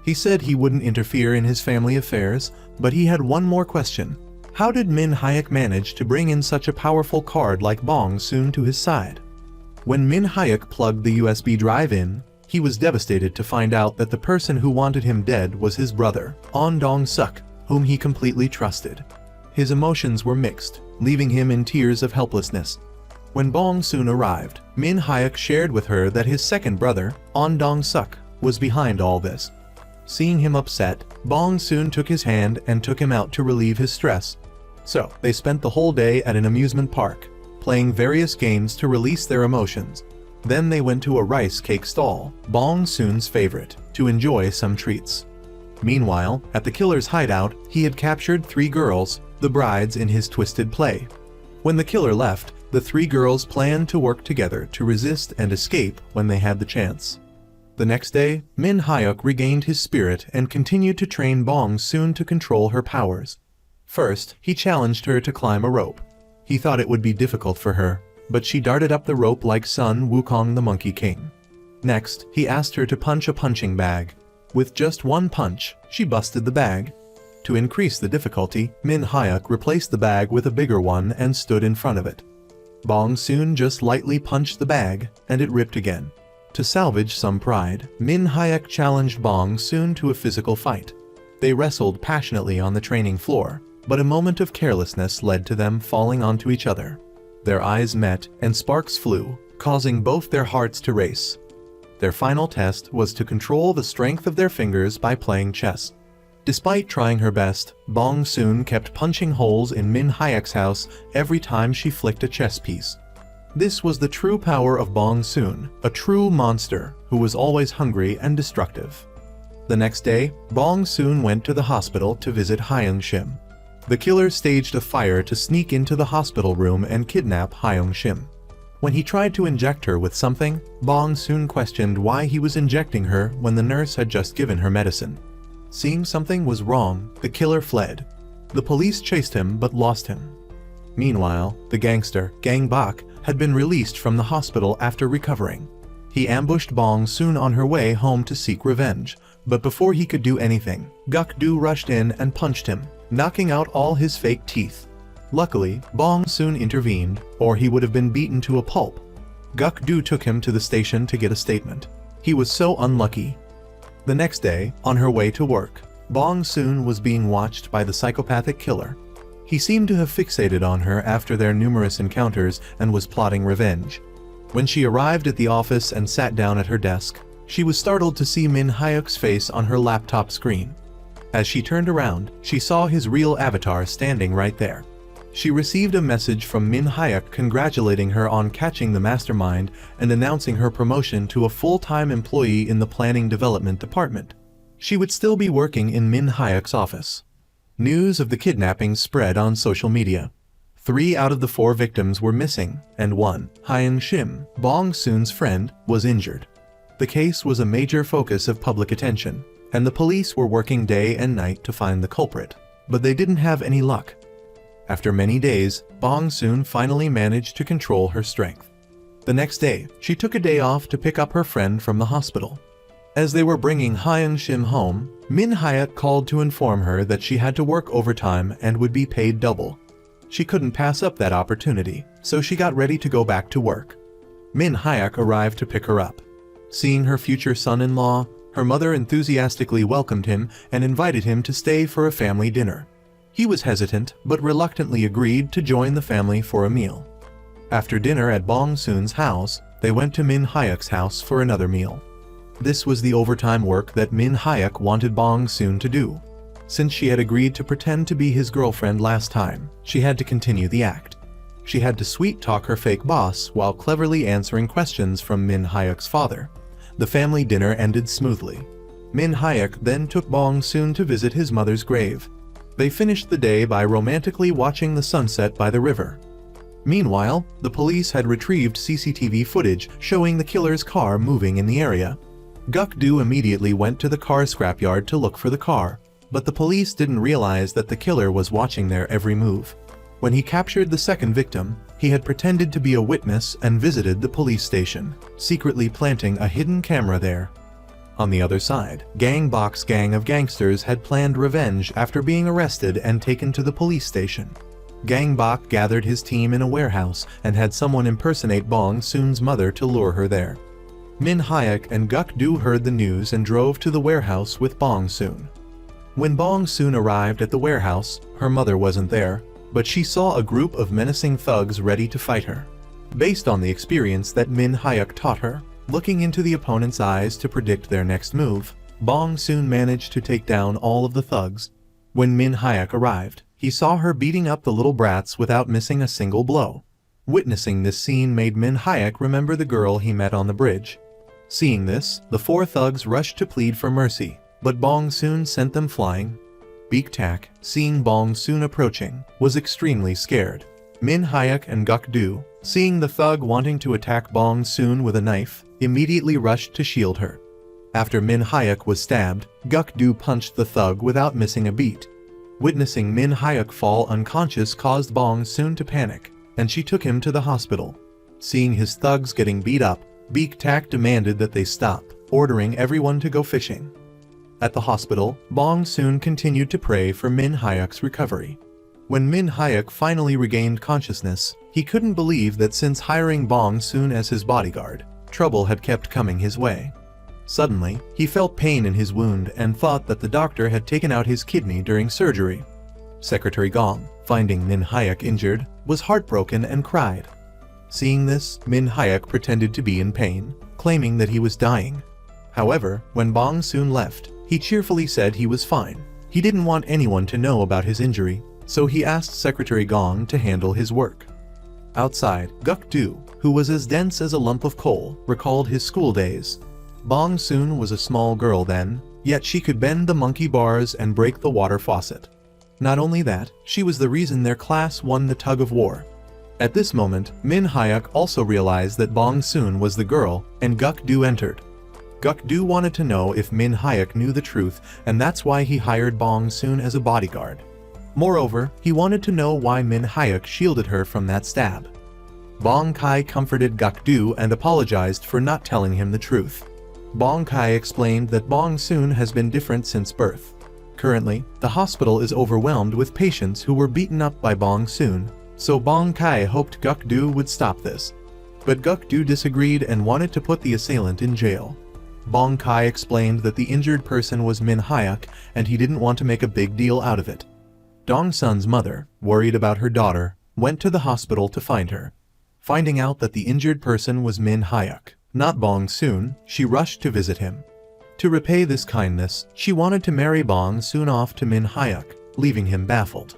He said he wouldn't interfere in his family affairs, but he had one more question. How did Min Hyuk manage to bring in such a powerful card like Bong Soon to his side? When Min Hyuk plugged the USB drive in, he was devastated to find out that the person who wanted him dead was his brother, On Dong-suk, whom he completely trusted. His emotions were mixed, leaving him in tears of helplessness. When Bong Soon arrived, Min Hyuk shared with her that his second brother, On Dong-suk, was behind all this. Seeing him upset, Bong Soon took his hand and took him out to relieve his stress. So, they spent the whole day at an amusement park, playing various games to release their emotions. Then they went to a rice cake stall, Bong Soon's favorite, to enjoy some treats. Meanwhile, at the killer's hideout, he had captured 3 girls, the brides in his twisted play. When the killer left, the 3 girls planned to work together to resist and escape when they had the chance. The next day, Min Hyuk regained his spirit and continued to train Bong Soon to control her powers. First, he challenged her to climb a rope. He thought it would be difficult for her, but she darted up the rope like Sun Wukong the Monkey King. Next, he asked her to punch a punching bag. With just one punch, she busted the bag. To increase the difficulty, Min Hyuk replaced the bag with a bigger one and stood in front of it. Bong Soon just lightly punched the bag, and it ripped again. To salvage some pride, Min Hyuk challenged Bong Soon to a physical fight. They wrestled passionately on the training floor, but a moment of carelessness led to them falling onto each other. Their eyes met, and sparks flew, causing both their hearts to race. Their final test was to control the strength of their fingers by playing chess. Despite trying her best, Bong Soon kept punching holes in Min Hyuk's house every time she flicked a chess piece. This was the true power of Bong Soon, a true monster who was always hungry and destructive. The next day, Bong soon went to the hospital to visit Hyung Shim. The killer staged a fire to sneak into the hospital room and kidnap Hyung Shim. When he tried to inject her with something, Bong soon questioned why he was injecting her when the nurse had just given her medicine. Seeing something was wrong, the killer fled. The police chased him but lost him. Meanwhile, the gangster, Gang Bak, had been released from the hospital after recovering. He ambushed Bong soon on her way home to seek revenge, but before he could do anything, Guk-do rushed in and punched him, knocking out all his fake teeth. Luckily, Bong soon intervened, or he would have been beaten to a pulp. Guk-do took him to the station to get a statement. He was so unlucky. The next day, on her way to work, Bong soon was being watched by the psychopathic killer. He seemed to have fixated on her after their numerous encounters and was plotting revenge. When she arrived at the office and sat down at her desk, she was startled to see Min Hyuk's face on her laptop screen. As she turned around, she saw his real avatar standing right there. She received a message from Min Hyuk congratulating her on catching the mastermind and announcing her promotion to a full-time employee in the planning development department. She would still be working in Min Hyuk's office. News of the kidnapping spread on social media. 3 out of the 4 victims were missing, and one, Hyung Shim, Bong Soon's friend, was injured. The case was a major focus of public attention, and the police were working day and night to find the culprit, but they didn't have any luck. After many days, Bong Soon finally managed to control her strength. The next day, she took a day off to pick up her friend from the hospital. As they were bringing Hyung Shim home, Min Hyuk called to inform her that she had to work overtime and would be paid double. She couldn't pass up that opportunity, so she got ready to go back to work. Min Hyuk arrived to pick her up. Seeing her future son-in-law, her mother enthusiastically welcomed him and invited him to stay for a family dinner. He was hesitant, but reluctantly agreed to join the family for a meal. After dinner at Bong Soon's house, they went to Min Hyuk's house for another meal. This was the overtime work that Min Hyuk wanted Bong Soon to do. Since she had agreed to pretend to be his girlfriend last time, she had to continue the act. She had to sweet-talk her fake boss while cleverly answering questions from Min Hyuk's father. The family dinner ended smoothly. Min Hyuk then took Bong Soon to visit his mother's grave. They finished the day by romantically watching the sunset by the river. Meanwhile, the police had retrieved CCTV footage showing the killer's car moving in the area. Guk-do immediately went to the car scrapyard to look for the car, but the police didn't realize that the killer was watching their every move. When he captured the second victim, he had pretended to be a witness and visited the police station, secretly planting a hidden camera there. On the other side, Gang Bak's gang of gangsters had planned revenge after being arrested and taken to the police station. Gang Bak gathered his team in a warehouse and had someone impersonate Bong Soon's mother to lure her there. Min Hyuk and Guk-do heard the news and drove to the warehouse with Bong Soon. When Bong Soon arrived at the warehouse, her mother wasn't there, but she saw a group of menacing thugs ready to fight her. Based on the experience that Min Hyuk taught her, looking into the opponent's eyes to predict their next move, Bong Soon managed to take down all of the thugs. When Min Hyuk arrived, he saw her beating up the little brats without missing a single blow. Witnessing this scene made Min Hyuk remember the girl he met on the bridge. Seeing this, the 4 thugs rushed to plead for mercy, but Bong Soon sent them flying. Beak Tak, seeing Bong Soon approaching, was extremely scared. Min Hyuk and Guk-do, seeing the thug wanting to attack Bong Soon with a knife, immediately rushed to shield her. After Min Hyuk was stabbed, Guk-do punched the thug without missing a beat. Witnessing Min Hyuk fall unconscious caused Bong Soon to panic, and she took him to the hospital. Seeing his thugs getting beat up, Beak Tak demanded that they stop, ordering everyone to go fishing. At the hospital, Bong Soon continued to pray for Min Hyuk's recovery. When Min Hyuk finally regained consciousness, he couldn't believe that since hiring Bong Soon as his bodyguard, trouble had kept coming his way. Suddenly, he felt pain in his wound and thought that the doctor had taken out his kidney during surgery. Secretary Gong, finding Min Hyuk injured, was heartbroken and cried. Seeing this, Min Hyuk pretended to be in pain, claiming that he was dying. However, when Bong Soon left, he cheerfully said he was fine. He didn't want anyone to know about his injury, so he asked Secretary Gong to handle his work. Outside, Guk-do, who was as dense as a lump of coal, recalled his school days. Bong Soon was a small girl then, Yet she could bend the monkey bars and break the water faucet. Not only that, she was the reason their class won the tug of war. At this moment, Min Hyuk also realized that Bong Soon was the girl, and Guk-do entered. Guk-do wanted to know if Min Hyuk knew the truth, and that's why he hired Bong Soon as a bodyguard. Moreover, he wanted to know why Min Hyuk shielded her from that stab. Bong Kai comforted Guk-do and apologized for not telling him the truth. Bong Kai explained that Bong Soon has been different since birth. Currently, the hospital is overwhelmed with patients who were beaten up by Bong Soon, so Bong Kai hoped Guk-do would stop this. But Guk-do disagreed and wanted to put the assailant in jail. Bong Kai explained that the injured person was Min Hyuk and he didn't want to make a big deal out of it. Dong Sun's mother, worried about her daughter, went to the hospital to find her. Finding out that the injured person was Min Hyuk, not Bong Soon, she rushed to visit him. To repay this kindness, she wanted to marry Bong Soon off to Min Hyuk, leaving him baffled.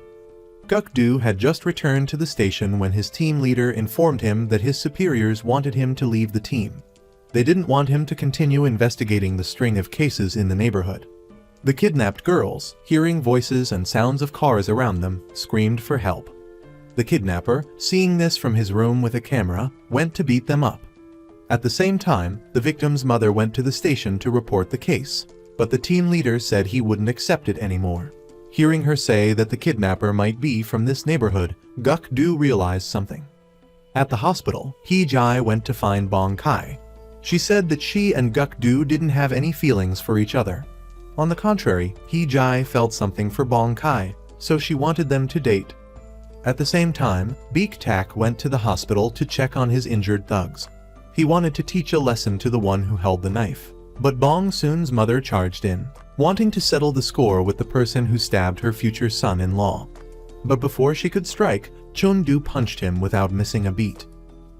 Guk-do had just returned to the station when his team leader informed him that his superiors wanted him to leave the team. They didn't want him to continue investigating the string of cases in the neighborhood. The kidnapped girls, hearing voices and sounds of cars around them, screamed for help. The kidnapper, seeing this from his room with a camera, went to beat them up. At the same time, the victim's mother went to the station to report the case, but the team leader said he wouldn't accept it anymore. Hearing her say that the kidnapper might be from this neighborhood, Guk-do realized something. At the hospital, Hee-jae went to find Bong Kai. She said that she and Guk-do didn't have any feelings for each other. On the contrary, Hee-jae felt something for Bong Kai, so she wanted them to date. At the same time, Baek-tak went to the hospital to check on his injured thugs. He wanted to teach a lesson to the one who held the knife. But Bong Soon's mother charged in, wanting to settle the score with the person who stabbed her future son-in-law. But before she could strike, Chun-do punched him without missing a beat.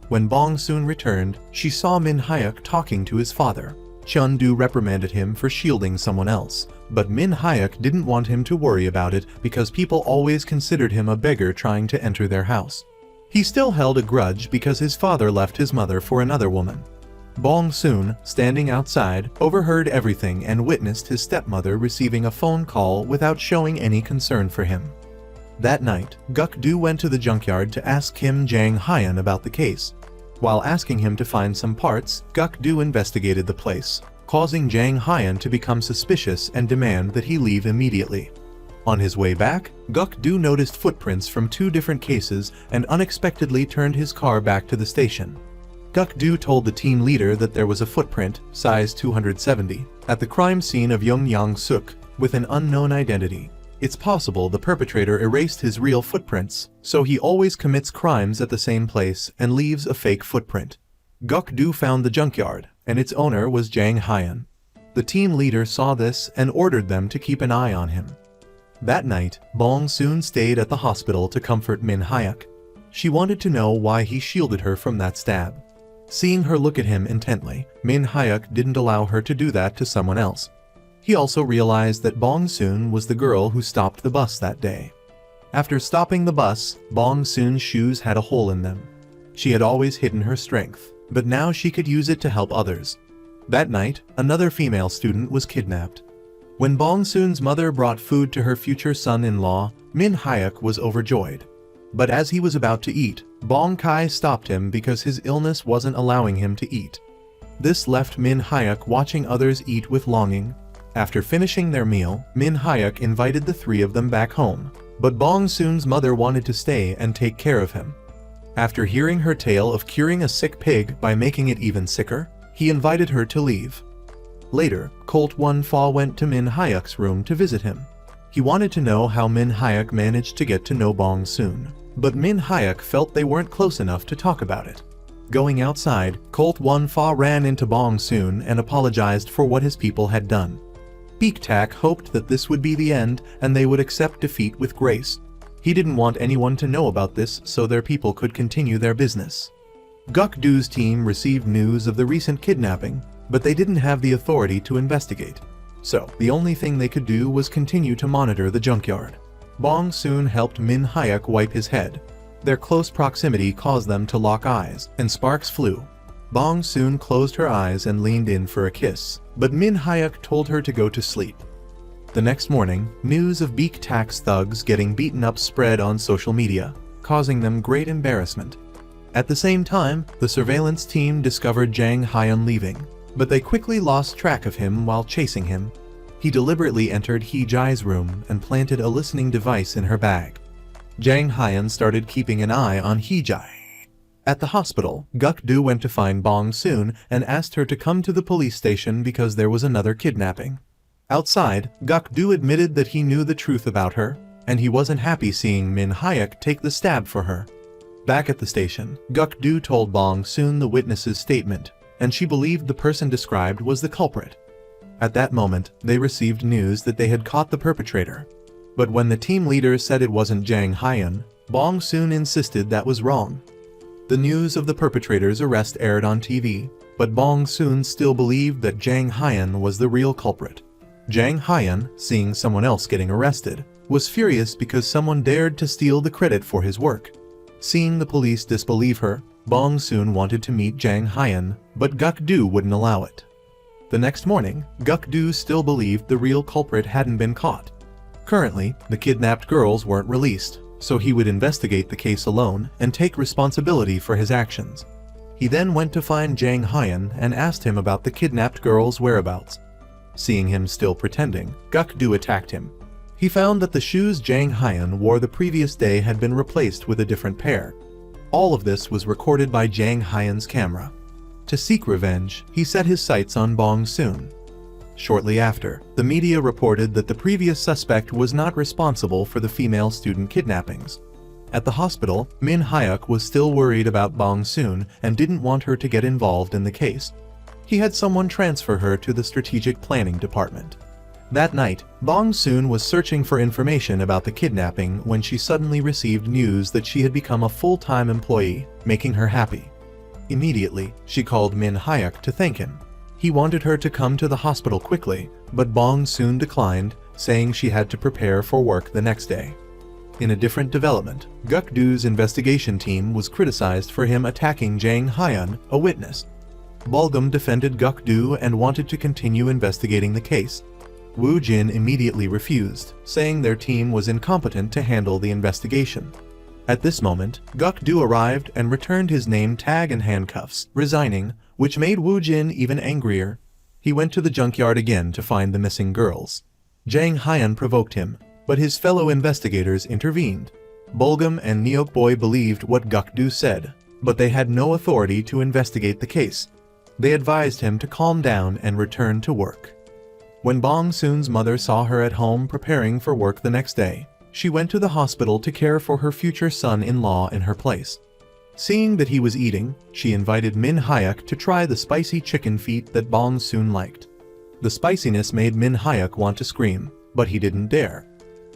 When Bong Soon returned, she saw Min Hyuk talking to his father. Chun-do reprimanded him for shielding someone else, but Min Hyuk didn't want him to worry about it because people always considered him a beggar trying to enter their house. He still held a grudge because his father left his mother for another woman. Bong Soon, standing outside, overheard everything and witnessed his stepmother receiving a phone call without showing any concern for him. That night, Guk-do went to the junkyard to ask Kim Jang-hyun about the case. While asking him to find some parts, Guk-do investigated the place, causing Jang-hyun to become suspicious and demand that he leave immediately. On his way back, Guk-do noticed footprints from 2 different cases and unexpectedly turned his car back to the station. Guk-do told the team leader that there was a footprint, size 270, at the crime scene of Yongyang-suk, with an unknown identity. It's possible the perpetrator erased his real footprints, so he always commits crimes at the same place and leaves a fake footprint. Guk-do found the junkyard, and its owner was Jang-hyun. The team leader saw this and ordered them to keep an eye on him. That night, Bong Soon stayed at the hospital to comfort Min Hyuk. She wanted to know why he shielded her from that stab. Seeing her look at him intently, Min Hyuk didn't allow her to do that to someone else. He also realized that Bong Soon was the girl who stopped the bus that day. After stopping the bus, Bong Soon's shoes had a hole in them. She had always hidden her strength, but now she could use it to help others. That night, another female student was kidnapped. When Bong Soon's mother brought food to her future son-in-law, Min Hyuk was overjoyed. But as he was about to eat, Bong Kai stopped him because his illness wasn't allowing him to eat. This left Min Hyuk watching others eat with longing. After finishing their meal, Min Hyuk invited the 3 of them back home, but Bong Soon's mother wanted to stay and take care of him. After hearing her tale of curing a sick pig by making it even sicker, he invited her to leave. Later, Colt Won-fa went to Min Hyuk's room to visit him. He wanted to know how Min Hyuk managed to get to know Bong Soon, but Min Hyuk felt they weren't close enough to talk about it. Going outside, Colt Won-fa ran into Bong Soon and apologized for what his people had done. Baek-tak hoped that this would be the end and they would accept defeat with grace. He didn't want anyone to know about this so their people could continue their business. Guk-do's team received news of the recent kidnapping, but they didn't have the authority to investigate. So, the only thing they could do was continue to monitor the junkyard. Bong Soon helped Min Hyuk wipe his head. Their close proximity caused them to lock eyes, and sparks flew. Bong soon closed her eyes and leaned in for a kiss, but Min Hyuk told her to go to sleep. The next morning, news of Beak Tak's thugs getting beaten up spread on social media, causing them great embarrassment. At the same time, the surveillance team discovered Jang Hyun leaving, but they quickly lost track of him while chasing him. He deliberately entered Hee Jae's room and planted a listening device in her bag. Jang Hyun started keeping an eye on Hee Jae. At the hospital, Guk-do went to find Bong Soon and asked her to come to the police station because there was another kidnapping. Outside, Guk-do admitted that he knew the truth about her, and he wasn't happy seeing Min Hyuk take the stab for her. Back at the station, Guk-do told Bong Soon the witness's statement, and she believed the person described was the culprit. At that moment, they received news that they had caught the perpetrator. But when the team leader said it wasn't Jang Hyun, Bong Soon insisted that was wrong. The news of the perpetrator's arrest aired on TV, but Bong Soon still believed that Jang Hyun was the real culprit. Jang Hyun, seeing someone else getting arrested, was furious because someone dared to steal the credit for his work. Seeing the police disbelieve her, Bong Soon wanted to meet Jang Hyun, but Guk-do wouldn't allow it. The next morning, Guk-do still believed the real culprit hadn't been caught. Currently, the kidnapped girls weren't released, so he would investigate the case alone and take responsibility for his actions. He then went to find Jang Hyun and asked him about the kidnapped girls' whereabouts. Seeing him still pretending, Guk-do attacked him. He found that the shoes Jang Hyun wore the previous day had been replaced with a different pair. All of this was recorded by Jang Hyun's camera. To seek revenge, he set his sights on Bong Soon. Shortly after, the media reported that the previous suspect was not responsible for the female student kidnappings. At the hospital, Min Hyuk was still worried about Bong Soon and didn't want her to get involved in the case. He had someone transfer her to the strategic planning department. That night, Bong Soon was searching for information about the kidnapping when she suddenly received news that she had become a full-time employee, making her happy. Immediately, she called Min Hyuk to thank him. He wanted her to come to the hospital quickly, but Bong Soon declined, saying she had to prepare for work the next day. In a different development, Guk-do's investigation team was criticized for him attacking Jang Hyun, a witness. Bulgum defended Guk-do and wanted to continue investigating the case. Woo Jin immediately refused, saying their team was incompetent to handle the investigation. At this moment, Guk-do arrived and returned his name tag and handcuffs, resigning, which made Woo Jin even angrier. He went to the junkyard again to find the missing girls. Jang Hyun provoked him, but his fellow investigators intervened. Bulgum and Neok Boy believed what Guk-do said, but they had no authority to investigate the case. They advised him to calm down and return to work. When Bong Soon's mother saw her at home preparing for work the next day, she went to the hospital to care for her future son-in-law in her place. Seeing that he was eating, she invited Min Hyuk to try the spicy chicken feet that Bong Soon liked. The spiciness made Min Hyuk want to scream, but he didn't dare.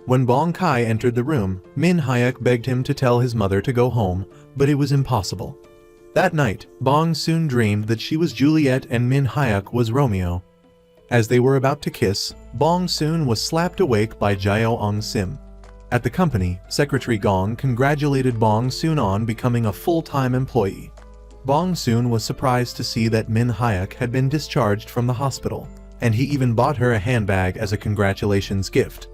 When Bong Kai entered the room, Min Hyuk begged him to tell his mother to go home, but it was impossible. That night, Bong Soon dreamed that she was Juliet and Min Hyuk was Romeo. As they were about to kiss, Bong Soon was slapped awake by Jyo Ong Sim. At the company, Secretary Gong congratulated Bong Soon on becoming a full-time employee. Bong Soon was surprised to see that Min Hyuk had been discharged from the hospital, and he even bought her a handbag as a congratulations gift.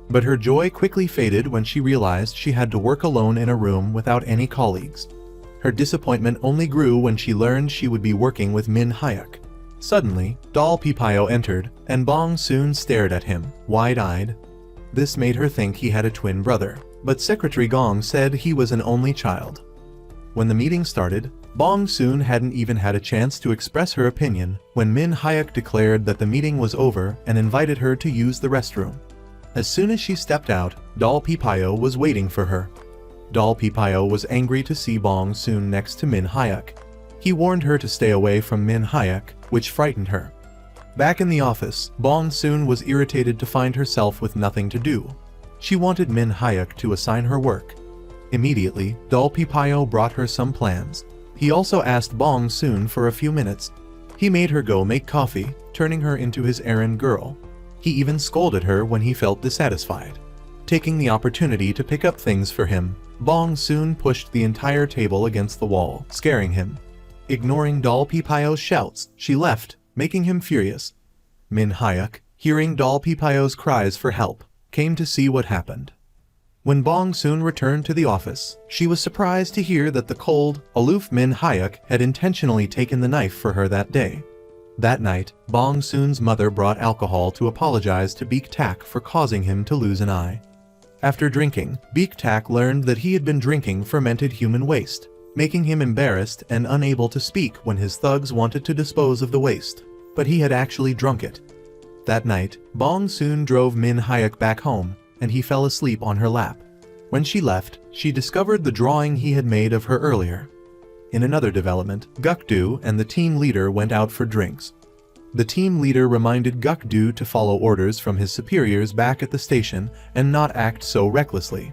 But her joy quickly faded when she realized she had to work alone in a room without any colleagues. Her disappointment only grew when she learned she would be working with Min Hyuk. Suddenly, Dal Pipayo entered, and Bong Soon stared at him, wide-eyed. This made her think he had a twin brother, but Secretary Gong said he was an only child. When the meeting started, Bong Soon hadn't even had a chance to express her opinion when Min Hyuk declared that the meeting was over and invited her to use the restroom. As soon as she stepped out, Dal Pipayo was waiting for her. Dal Pipayo was angry to see Bong Soon next to Min Hyuk. He warned her to stay away from Min Hyuk, which frightened her. Back in the office, Bong Soon was irritated to find herself with nothing to do. She wanted Min Hyuk to assign her work. Immediately, Dal Pipayo brought her some plans. He also asked Bong Soon for a few minutes. He made her go make coffee, turning her into his errand girl. He even scolded her when he felt dissatisfied. Taking the opportunity to pick up things for him, Bong Soon pushed the entire table against the wall, scaring him. ignoring Dal Pipayo's shouts. She left, making him furious. Min Hyuk, hearing Dal Pipayo's cries for help, came to see what happened. When Bong Soon returned to the office, she was surprised to hear that the cold, aloof Min Hyuk had intentionally taken the knife for her that day. That night, Bong Soon's mother brought alcohol to apologize to Baek Tak for causing him to lose an eye. After drinking, Baek Tak learned that he had been drinking fermented human waste, making him embarrassed and unable to speak when his thugs wanted to dispose of the waste. But he had actually drunk it. That night, Bong Soon drove Min Hyuk back home, and he fell asleep on her lap. When she left, she discovered the drawing he had made of her earlier. In another development, Guk-do and the team leader went out for drinks. The team leader reminded Guk-do to follow orders from his superiors back at the station and not act so recklessly.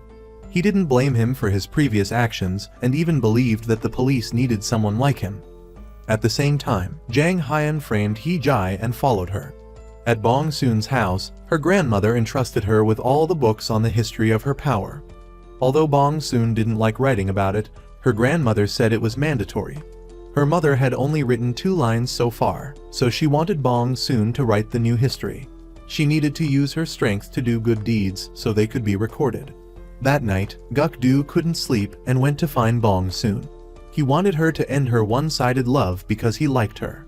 He didn't blame him for his previous actions and even believed that the police needed someone like him. At the same time, Jang Hyun framed Hee-jae and followed her. At Bong Soon's house, her grandmother entrusted her with all the books on the history of her power. Although Bong Soon didn't like writing about it, her grandmother said it was mandatory. Her mother had only written 2 lines so far, so she wanted Bong Soon to write the new history. She needed to use her strength to do good deeds so they could be recorded. That night, Guk-do couldn't sleep and went to find Bong Soon. He wanted her to end her one-sided love because he liked her.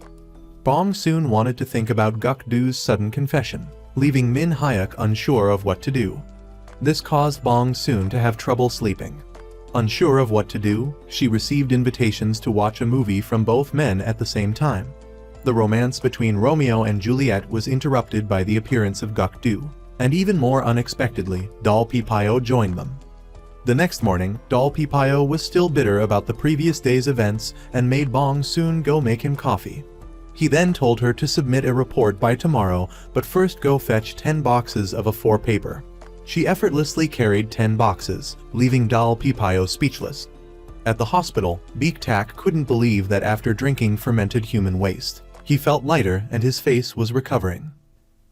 Bong Soon wanted to think about Guk-do's sudden confession, leaving Min Hyuk unsure of what to do. This caused Bong Soon to have trouble sleeping. Unsure of what to do, she received invitations to watch a movie from both men at the same time. The romance between Romeo and Juliet was interrupted by the appearance of Guk-do, and even more unexpectedly, Dal Pipayo joined them. The next morning, Dal Pipayo was still bitter about the previous day's events and made Bong Soon go make him coffee. He then told her to submit a report by tomorrow, but first go fetch 10 boxes of A4 paper. She effortlessly carried 10 boxes, leaving Dal Pipayo speechless. At the hospital, Baek Tak couldn't believe that after drinking fermented human waste, he felt lighter and his face was recovering.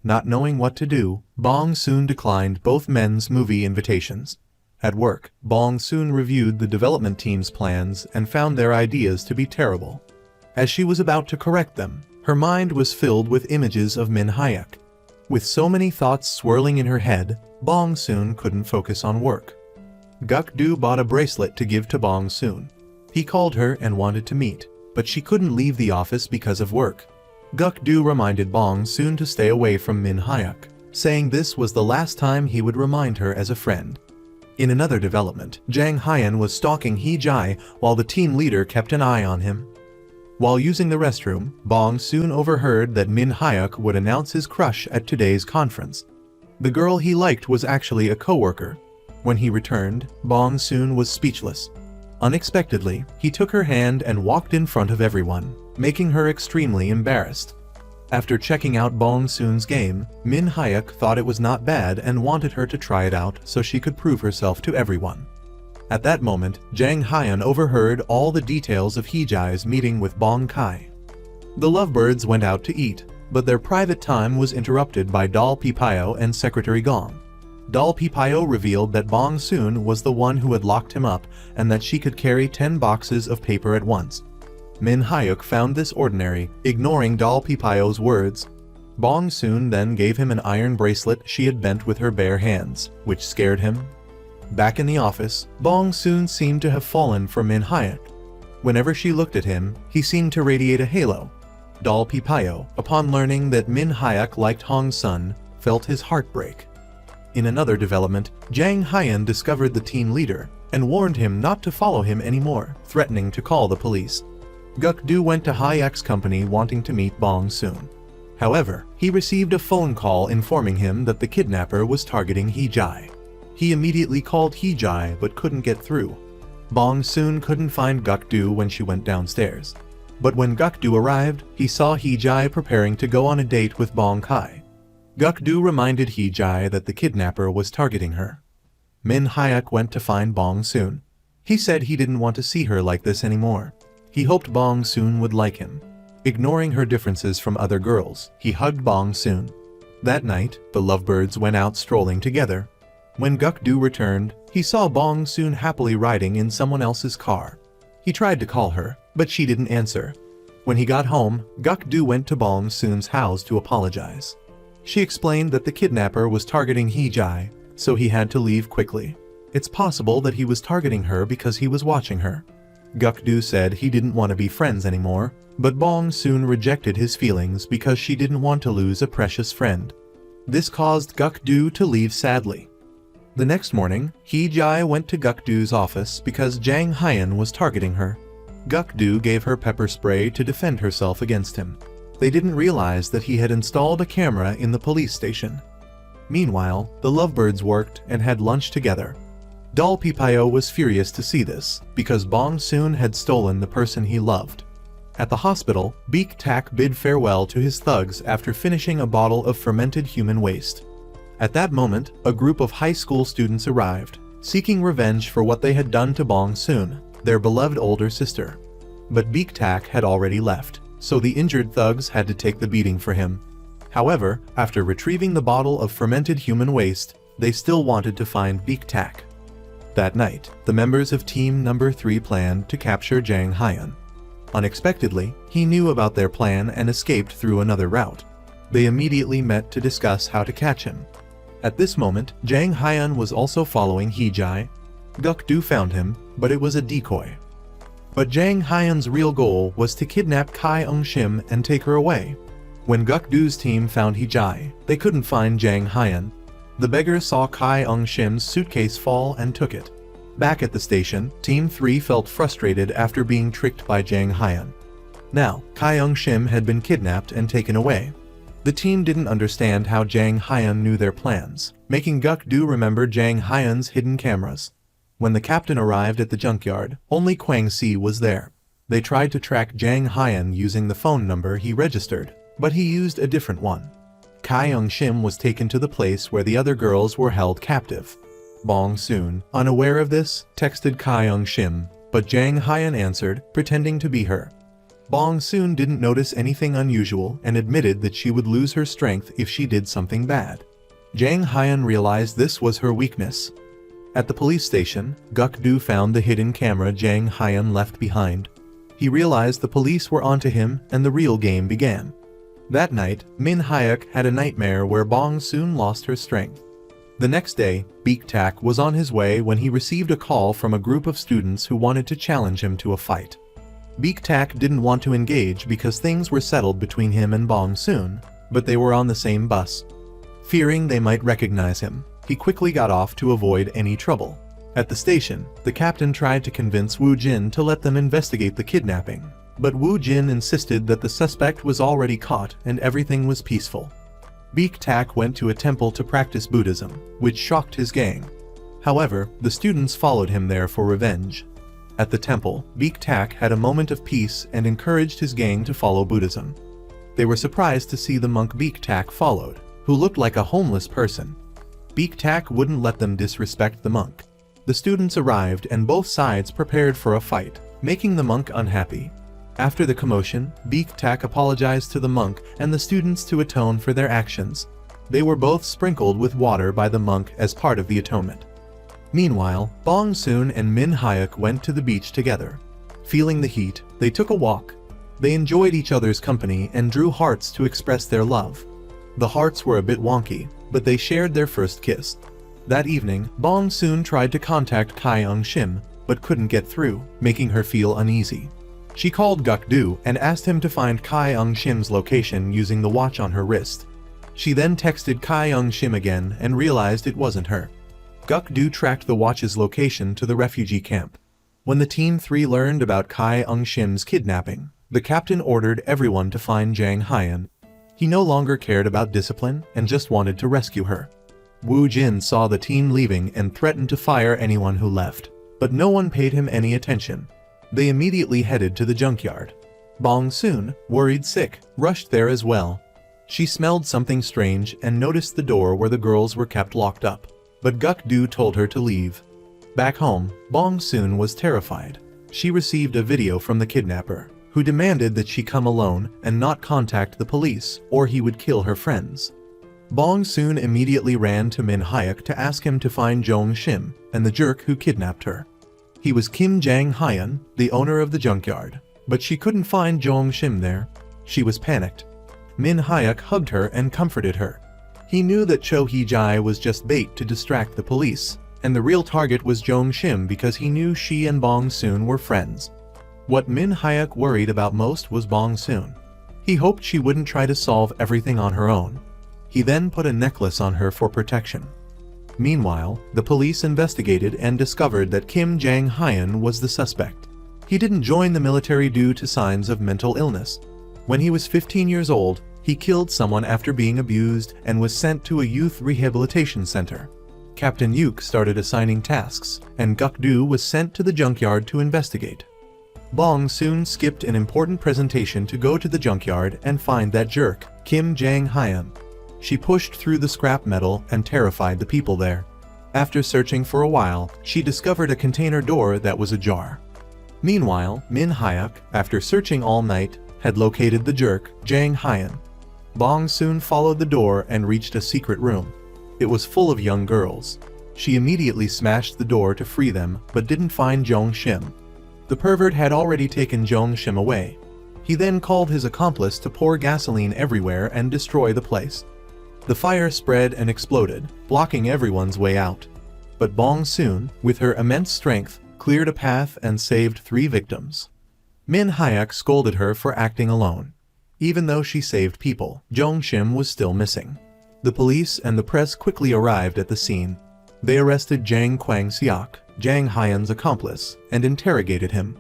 Not knowing what to do, Bong Soon declined both men's movie invitations. At work, Bong Soon reviewed the development team's plans and found their ideas to be terrible. As she was about to correct them, her mind was filled with images of Min Hyuk. With so many thoughts swirling in her head, Bong Soon couldn't focus on work. Guk-do bought a bracelet to give to Bong Soon. He called her and wanted to meet, but she couldn't leave the office because of work. Guk-do reminded Bong Soon to stay away from Min Hyuk, saying this was the last time he would remind her as a friend. In another development, Jang Hyun was stalking Hee-jae while the team leader kept an eye on him. While using the restroom, Bong Soon overheard that Min Hyuk would announce his crush at today's conference. The girl he liked was actually a coworker. When he returned, Bong Soon was speechless. Unexpectedly, he took her hand and walked in front of everyone, making her extremely embarrassed. After checking out Bong Soon's game, Min Hyuk thought it was not bad and wanted her to try it out so she could prove herself to everyone. At that moment, Jang Hyun overheard all the details of Hee-jae's meeting with Bong Kai. The lovebirds went out to eat, but their private time was interrupted by Dal Pipayo and Secretary Gong. Dal Pipayo revealed that Bong Soon was the one who had locked him up and that she could carry 10 boxes of paper at once. Min Hyuk found this ordinary, ignoring Dal Pipayo's words. Bong Soon then gave him an iron bracelet she had bent with her bare hands, which scared him. Back in the office, Bong Soon seemed to have fallen for Min Hyuk. Whenever she looked at him, he seemed to radiate a halo. Dal Pipayo, upon learning that Min Hyuk liked Hong Sun, felt his heart break. In another development, Jang Hyun discovered the team leader and warned him not to follow him anymore, threatening to call the police. Guk-do went to Hyuk's company wanting to meet Bong Soon. However, he received a phone call informing him that the kidnapper was targeting Hee-jae. He immediately called Hee-jae but couldn't get through. Bong Soon couldn't find Guk-do when she went downstairs. But when Guk-do arrived, he saw Hee-jae preparing to go on a date with Bong Kai. Guk-do reminded Hee-jae that the kidnapper was targeting her. Min Hyuk went to find Bong Soon. He said he didn't want to see her like this anymore. He hoped Bong Soon would like him. Ignoring her differences from other girls, he hugged Bong Soon. That night, the lovebirds went out strolling together. When Guk-do returned, he saw Bong Soon happily riding in someone else's car. He tried to call her, but she didn't answer. When he got home, Guk-do went to Bong Soon's house to apologize. She explained that the kidnapper was targeting Hee-jae, so he had to leave quickly. It's possible that he was targeting her because he was watching her. Guk-do said he didn't want to be friends anymore, but Bong Soon rejected his feelings because she didn't want to lose a precious friend. This caused Guk-do to leave sadly. The next morning, Hee-jae went to Guk-do's office because Jang Hyun was targeting her. Guk-do gave her pepper spray to defend herself against him. They didn't realize that he had installed a camera in the police station. Meanwhile, the lovebirds worked and had lunch together. Dol Pipayo was furious to see this, because Bong Soon had stolen the person he loved. At the hospital, Baek Tak bid farewell to his thugs after finishing a bottle of fermented human waste. At that moment, a group of high school students arrived, seeking revenge for what they had done to Bong Soon, their beloved older sister. But Baek Tak had already left, so the injured thugs had to take the beating for him. However, after retrieving the bottle of fermented human waste, they still wanted to find Baek Tak. That night, the members of Team Number 3 planned to capture Jang Hyun. Unexpectedly, he knew about their plan and escaped through another route. They immediately met to discuss how to catch him. At this moment, Jang Hyun was also following Hee-jae. Guk-do found him, but it was a decoy. But Jang Hyun's real goal was to kidnap Kai Eung-shim and take her away. When Guk-do's team found Hee-jae, they couldn't find Jang Hyun. The beggar saw Kai Eung-shim's suitcase fall and took it. Back at the station, Team 3 felt frustrated after being tricked by Jang Hyun. Now, Kai Eung-shim had been kidnapped and taken away. The team didn't understand how Jang Hyun knew their plans, making Guk-do remember Jang Hyun's hidden cameras. When the captain arrived at the junkyard, only Kwang-si was there. They tried to track Jang Hyun using the phone number he registered, but he used a different one. Kai Eung-shim was taken to the place where the other girls were held captive. Bong Soon, unaware of this, texted Kai Eung-shim, but Jang Hyun answered, pretending to be her. Bong Soon didn't notice anything unusual and admitted that she would lose her strength if she did something bad. Jang Hyun realized this was her weakness. At the police station, Guk-do found the hidden camera Jang Hyun left behind. He realized the police were onto him and the real game began. That night, Min Hyuk had a nightmare where Bong Soon lost her strength. The next day, Baek Tak was on his way when he received a call from a group of students who wanted to challenge him to a fight. Baek Tak didn't want to engage because things were settled between him and Bong Soon, but they were on the same bus. Fearing they might recognize him, he quickly got off to avoid any trouble. At the station, the captain tried to convince Woo Jin to let them investigate the kidnapping, but Woo Jin insisted that the suspect was already caught and everything was peaceful. Baek Tak went to a temple to practice Buddhism, which shocked his gang. However, the students followed him there for revenge. At the temple, Baek Tak had a moment of peace and encouraged his gang to follow Buddhism. They were surprised to see the monk Baek Tak followed, who looked like a homeless person. Baek Tak wouldn't let them disrespect the monk. The students arrived and both sides prepared for a fight, making the monk unhappy. After the commotion, Baek Tak apologized to the monk and the students to atone for their actions. They were both sprinkled with water by the monk as part of the atonement. Meanwhile, Bong Soon and Min Hyuk went to the beach together. Feeling the heat, they took a walk. They enjoyed each other's company and drew hearts to express their love. The hearts were a bit wonky, but they shared their first kiss. That evening, Bong Soon tried to contact Kai Eung-shim, but couldn't get through, making her feel uneasy. She called Guk-do and asked him to find Kai Eung-shim's location using the watch on her wrist. She then texted Kai Eung-shim again and realized it wasn't her. Guk-do tracked the watch's location to the refugee camp. When the Team 3 learned about Kai Eung-shim's kidnapping, the captain ordered everyone to find Jang Hyun. He no longer cared about discipline and just wanted to rescue her. Woo Jin saw the team leaving and threatened to fire anyone who left, but no one paid him any attention. They immediately headed to the junkyard. Bong Soon, worried sick, rushed there as well. She smelled something strange and noticed the door where the girls were kept locked up. But Guk-do told her to leave. Back home, Bong Soon was terrified. She received a video from the kidnapper, who demanded that she come alone and not contact the police, or he would kill her friends. Bong Soon immediately ran to Min Hyuk to ask him to find Jong Shim and the jerk who kidnapped her. He was Kim Jang-hyun, the owner of the junkyard, but she couldn't find Jong Shim there. She was panicked. Min Hyuk hugged her and comforted her. He knew that Cho Hee-jae was just bait to distract the police, and the real target was Jong Shim because he knew she and Bong Soon were friends. What Min Hyuk worried about most was Bong Soon. He hoped she wouldn't try to solve everything on her own. He then put a necklace on her for protection. Meanwhile, the police investigated and discovered that Kim Jang-hyun was the suspect. He didn't join the military due to signs of mental illness. When he was 15 years old, he killed someone after being abused and was sent to a youth rehabilitation center. Captain Yuk started assigning tasks, and Guk-do was sent to the junkyard to investigate. Bong soon skipped an important presentation to go to the junkyard and find that jerk, Kim Jang-hyun. She pushed through the scrap metal and terrified the people there. After searching for a while, she discovered a container door that was ajar. Meanwhile, Min Hyuk, after searching all night, had located the jerk, Jang-hyun. Bong soon followed the door and reached a secret room. It was full of young girls. She immediately smashed the door to free them, but didn't find Jong Shim. The pervert had already taken Jong Shim away. He then called his accomplice to pour gasoline everywhere and destroy the place. The fire spread and exploded, blocking everyone's way out. But Bong soon, with her immense strength, cleared a path and saved 3 victims. Min Hyuk scolded her for acting alone. Even though she saved people, Jong Shim was still missing. The police and the press quickly arrived at the scene. They arrested Jang Kwang-seok, Jang-hyun's accomplice, and interrogated him.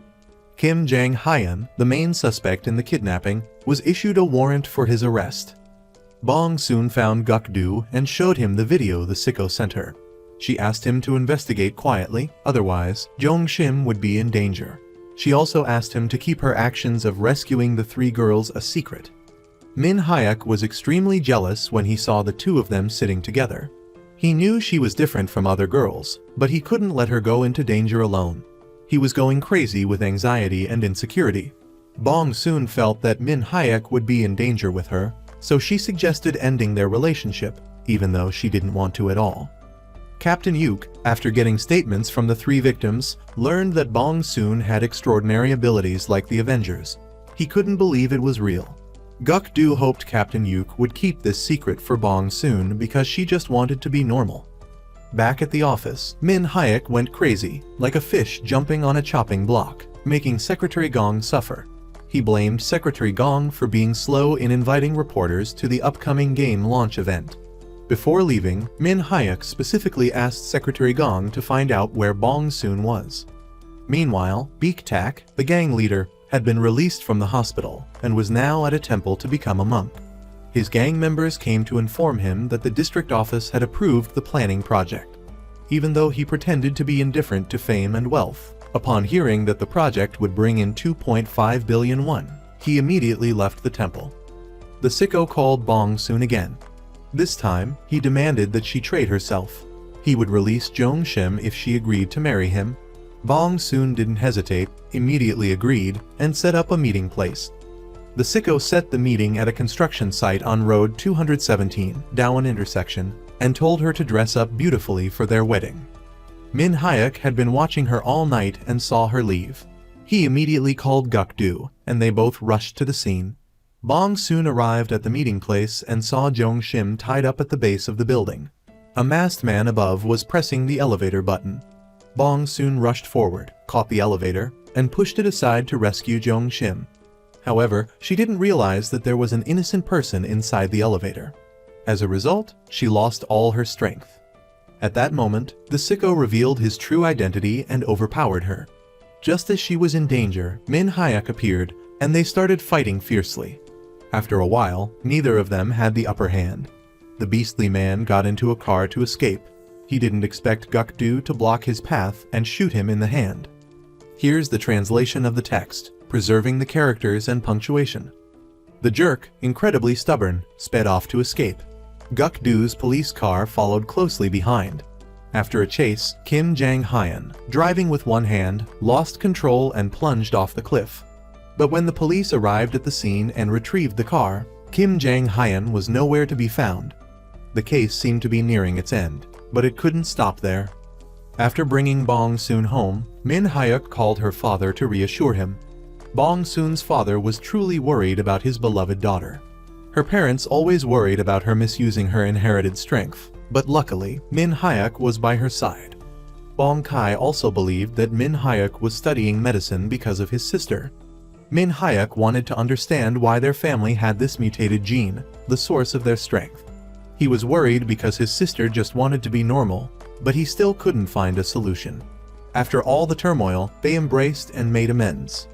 Kim Jang-hyun, the main suspect in the kidnapping, was issued a warrant for his arrest. Bong soon found Guk-do and showed him the video the sicko sent her. She asked him to investigate quietly, otherwise, Jong Shim would be in danger. She also asked him to keep her actions of rescuing the 3 girls a secret. Min Hyuk was extremely jealous when he saw the 2 of them sitting together. He knew she was different from other girls, but he couldn't let her go into danger alone. He was going crazy with anxiety and insecurity. Bong soon felt that Min Hyuk would be in danger with her, so she suggested ending their relationship, even though she didn't want to at all. Captain Yuk, after getting statements from the 3 victims, learned that Bong soon had extraordinary abilities like the Avengers. He couldn't believe it was real. Guk-do hoped Captain Yuk would keep this secret for Bong soon because she just wanted to be normal. Back at the office, Min Hyuk went crazy, like a fish jumping on a chopping block, making Secretary Gong suffer. He blamed Secretary Gong for being slow in inviting reporters to the upcoming game launch event. Before leaving, Min Hyuk specifically asked Secretary Gong to find out where Bong soon was. Meanwhile, Baek-tak, the gang leader, had been released from the hospital and was now at a temple to become a monk. His gang members came to inform him that the district office had approved the planning project. Even though he pretended to be indifferent to fame and wealth, upon hearing that the project would bring in 2.5 billion won, he immediately left the temple. The sicko called Bong soon again. This time, he demanded that she trade herself. He would release Jong Shim if she agreed to marry him. Bong soon didn't hesitate, immediately agreed, and set up a meeting place. The sicko set the meeting at a construction site on Road 217, Daewon intersection, and told her to dress up beautifully for their wedding. Min Hyuk had been watching her all night and saw her leave. He immediately called Guk-do, and they both rushed to the scene. Bong soon arrived at the meeting place and saw Jong Shim tied up at the base of the building. A masked man above was pressing the elevator button. Bong soon rushed forward, caught the elevator, and pushed it aside to rescue Jong Shim. However, she didn't realize that there was an innocent person inside the elevator. As a result, she lost all her strength. At that moment, the sicko revealed his true identity and overpowered her. Just as she was in danger, Min Hyuk appeared, and they started fighting fiercely. After a while, neither of them had the upper hand. The beastly man got into a car to escape. He didn't expect Guk-do to block his path and shoot him in the hand. Here's the translation of the text, preserving the characters and punctuation. The jerk, incredibly stubborn, sped off to escape. Guk-do's police car followed closely behind. After a chase, Kim Jang-hyun, driving with one hand, lost control and plunged off the cliff. But when the police arrived at the scene and retrieved the car, Kim Jang-hyun was nowhere to be found. The case seemed to be nearing its end, but it couldn't stop there. After bringing Bong soon home, Min Hyuk called her father to reassure him. Bong Soon's father was truly worried about his beloved daughter. Her parents always worried about her misusing her inherited strength, but luckily, Min Hyuk was by her side. Bong Kai also believed that Min Hyuk was studying medicine because of his sister. Min Hyuk wanted to understand why their family had this mutated gene, the source of their strength. He was worried because his sister just wanted to be normal, but he still couldn't find a solution. After all the turmoil, they embraced and made amends.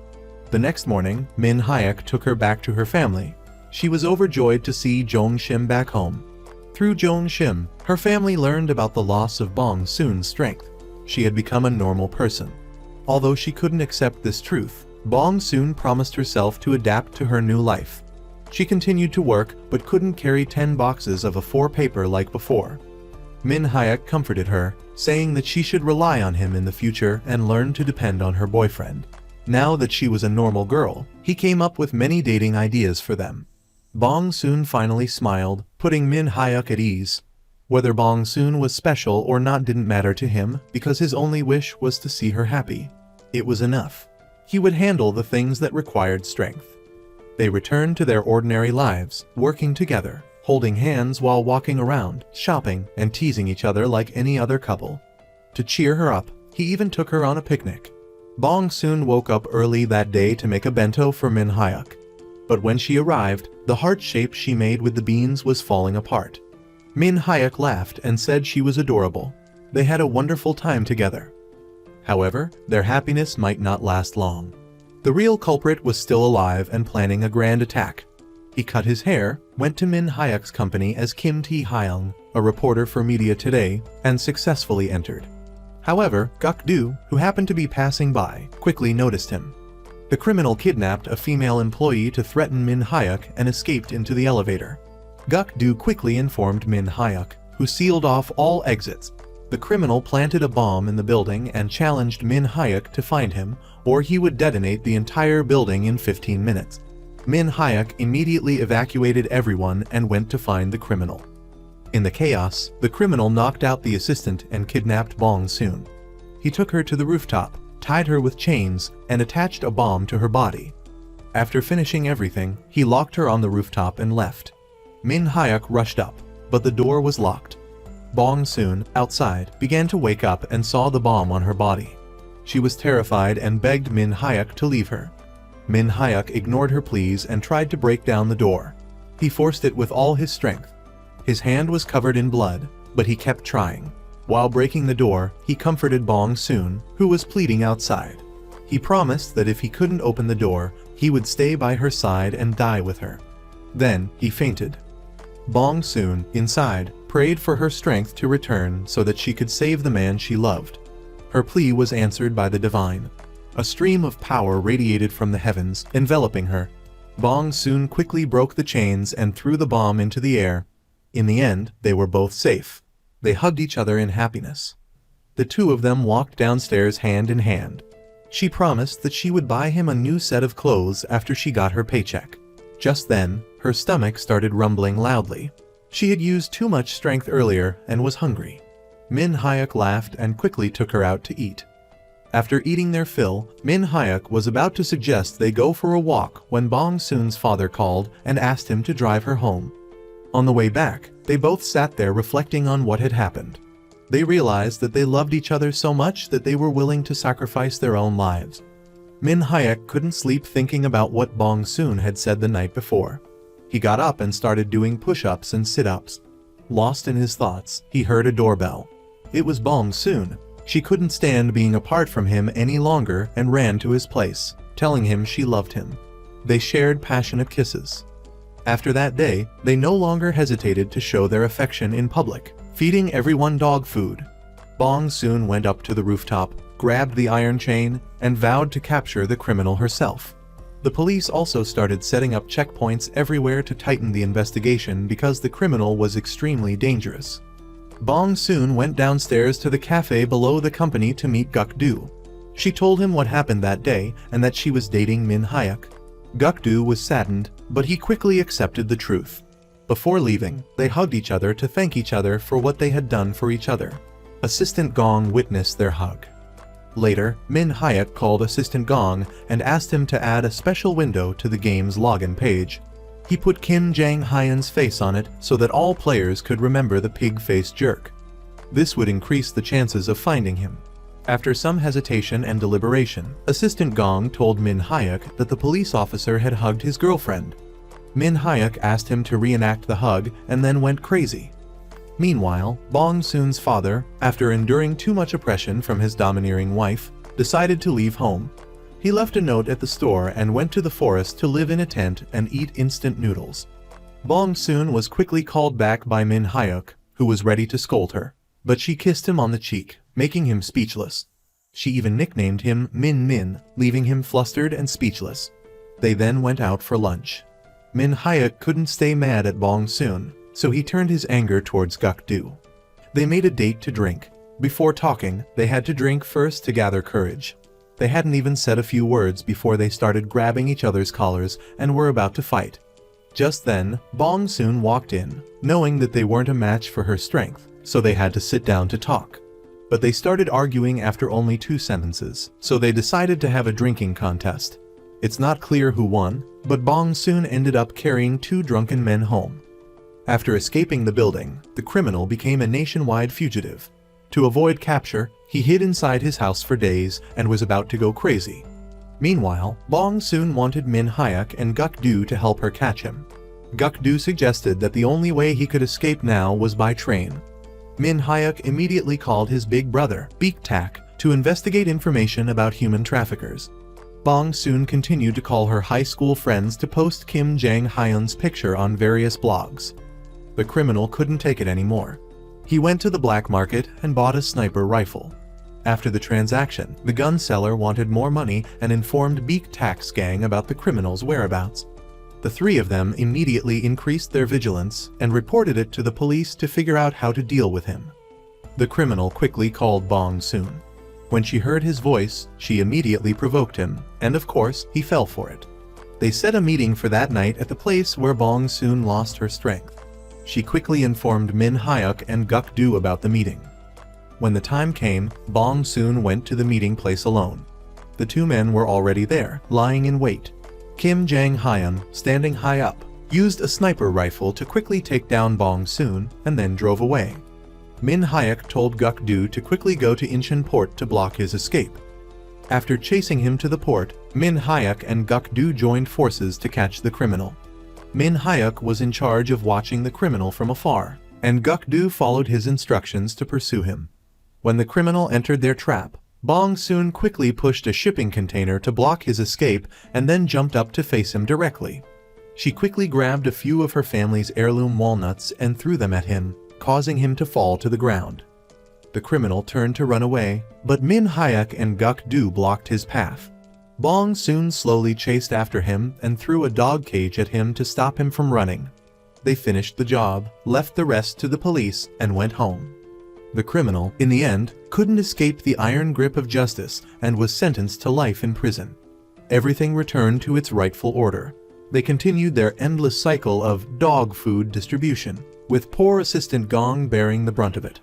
The next morning, Min Hyuk took her back to her family. She was overjoyed to see Jong Shim back home. Through Jong Shim, her family learned about the loss of Bong Soon's strength. She had become a normal person. Although she couldn't accept this truth, Bong Soon promised herself to adapt to her new life. She continued to work but couldn't carry 10 boxes of A4 paper like before. Min Hyuk comforted her, saying that she should rely on him in the future and learn to depend on her boyfriend. Now that she was a normal girl, he came up with many dating ideas for them. Bong Soon finally smiled, putting Min Hyuk at ease. Whether Bong Soon was special or not didn't matter to him because his only wish was to see her happy. It was enough. He would handle the things that required strength. They returned to their ordinary lives, working together, holding hands while walking around, shopping, and teasing each other like any other couple. To cheer her up, he even took her on a picnic. Bong Soon woke up early that day to make a bento for Min Hyuk. But when she arrived, the heart shape she made with the beans was falling apart. Min Hyuk laughed and said she was adorable. They had a wonderful time together. However, their happiness might not last long. The real culprit was still alive and planning a grand attack. He cut his hair, went to Min Hyuk's company as Kim Tae-hyung, a reporter for Media Today, and successfully entered. However, Guk-do, who happened to be passing by, quickly noticed him. The criminal kidnapped a female employee to threaten Min Hyuk and escaped into the elevator. Guk-do quickly informed Min Hyuk, who sealed off all exits. The criminal planted a bomb in the building and challenged Min Hyuk to find him, or he would detonate the entire building in 15 minutes. Min Hyuk immediately evacuated everyone and went to find the criminal. In the chaos, the criminal knocked out the assistant and kidnapped Bong Soon. He took her to the rooftop, tied her with chains, and attached a bomb to her body. After finishing everything, he locked her on the rooftop and left. Min Hyuk rushed up, but the door was locked. Bong Soon, outside, began to wake up and saw the bomb on her body. She was terrified and begged Min Hyuk to leave her. Min Hyuk ignored her pleas and tried to break down the door. He forced it with all his strength. His hand was covered in blood, but he kept trying. While breaking the door, he comforted Bong Soon, who was pleading outside. He promised that if he couldn't open the door, he would stay by her side and die with her. Then, he fainted. Bong Soon, inside, prayed for her strength to return so that she could save the man she loved. Her plea was answered by the divine. A stream of power radiated from the heavens, enveloping her. Bong Soon quickly broke the chains and threw the bomb into the air. In the end, they were both safe. They hugged each other in happiness. The two of them walked downstairs hand in hand. She promised that she would buy him a new set of clothes after she got her paycheck. Just then, her stomach started rumbling loudly. She had used too much strength earlier and was hungry. Min Hyuk laughed and quickly took her out to eat. After eating their fill, Min Hyuk was about to suggest they go for a walk when Bong Soon's father called and asked him to drive her home. On the way back, they both sat there reflecting on what had happened. They realized that they loved each other so much that they were willing to sacrifice their own lives. Min Hyuk couldn't sleep thinking about what Bong Soon had said the night before. He got up and started doing push-ups and sit-ups. Lost in his thoughts, he heard a doorbell. It was Bong Soon. She couldn't stand being apart from him any longer and ran to his place, telling him she loved him. They shared passionate kisses. After that day, they no longer hesitated to show their affection in public, feeding everyone dog food. Bong Soon went up to the rooftop, grabbed the iron chain, and vowed to capture the criminal herself. The police also started setting up checkpoints everywhere to tighten the investigation because the criminal was extremely dangerous. Bong Soon went downstairs to the cafe below the company to meet Guk-do. She told him what happened that day and that she was dating Min Hyuk. Guk-do was saddened, but he quickly accepted the truth. Before leaving, they hugged each other to thank each other for what they had done for each other. Assistant Gong witnessed their hug. Later, Min Hyuk called assistant Gong and asked him to add a special window to the game's login page. He put Kim Jang-hyun's face on it so that all players could remember the pig-faced jerk. This would increase the chances of finding him. After some hesitation and deliberation, Assistant Gong told Min Hyuk that the police officer had hugged his girlfriend. Min Hyuk asked him to reenact the hug and then went crazy. Meanwhile, Bong Soon's father, after enduring too much oppression from his domineering wife, decided to leave home. He left a note at the store and went to the forest to live in a tent and eat instant noodles. Bong Soon was quickly called back by Min Hyuk, who was ready to scold her. But she kissed him on the cheek, making him speechless. She even nicknamed him Min Min, leaving him flustered and speechless. They then went out for lunch. Min Hyuk couldn't stay mad at Bong Soon, so he turned his anger towards Guk-do. They made a date to drink. Before talking, they had to drink first to gather courage. They hadn't even said a few words before they started grabbing each other's collars and were about to fight. Just then, Bong Soon walked in, knowing that they weren't a match for her strength, so they had to sit down to talk. But they started arguing after only 2 sentences, so they decided to have a drinking contest. It's not clear who won, but Bong Soon ended up carrying 2 drunken men home. After escaping the building, the criminal became a nationwide fugitive. To avoid capture, he hid inside his house for days and was about to go crazy. Meanwhile, Bong Soon wanted Min Hyuk and Guk-do to help her catch him. Guk-do suggested that the only way he could escape now was by train. Min Hyuk immediately called his big brother, Baek Tak, to investigate information about human traffickers. Bong Soon continued to call her high school friends to post Kim Jang-hyun's picture on various blogs. The criminal couldn't take it anymore. He went to the black market and bought a sniper rifle. After the transaction, the gun seller wanted more money and informed Baek Tak's gang about the criminal's whereabouts. The 3 of them immediately increased their vigilance and reported it to the police to figure out how to deal with him. The criminal quickly called Bong Soon. When she heard his voice, she immediately provoked him, and of course, he fell for it. They set a meeting for that night at the place where Bong Soon lost her strength. She quickly informed Min Hyuk and Guk-do about the meeting. When the time came, Bong Soon went to the meeting place alone. The 2 men were already there, lying in wait. Kim Jang-hyun, standing high up, used a sniper rifle to quickly take down Bong Soon and then drove away. Min Hyuk told Guk-do to quickly go to Incheon port to block his escape. After chasing him to the port, Min Hyuk and Guk-do joined forces to catch the criminal. Min Hyuk was in charge of watching the criminal from afar, and Guk-do followed his instructions to pursue him. When the criminal entered their trap, Bong Soon quickly pushed a shipping container to block his escape and then jumped up to face him directly. She quickly grabbed a few of her family's heirloom walnuts and threw them at him, causing him to fall to the ground. The criminal turned to run away, but Min Hyuk and Guk-do blocked his path. Bong Soon slowly chased after him and threw a dog cage at him to stop him from running. They finished the job, left the rest to the police, and went home. The criminal, in the end, couldn't escape the iron grip of justice and was sentenced to life in prison. Everything returned to its rightful order. They continued their endless cycle of dog food distribution, with poor assistant Gong bearing the brunt of it.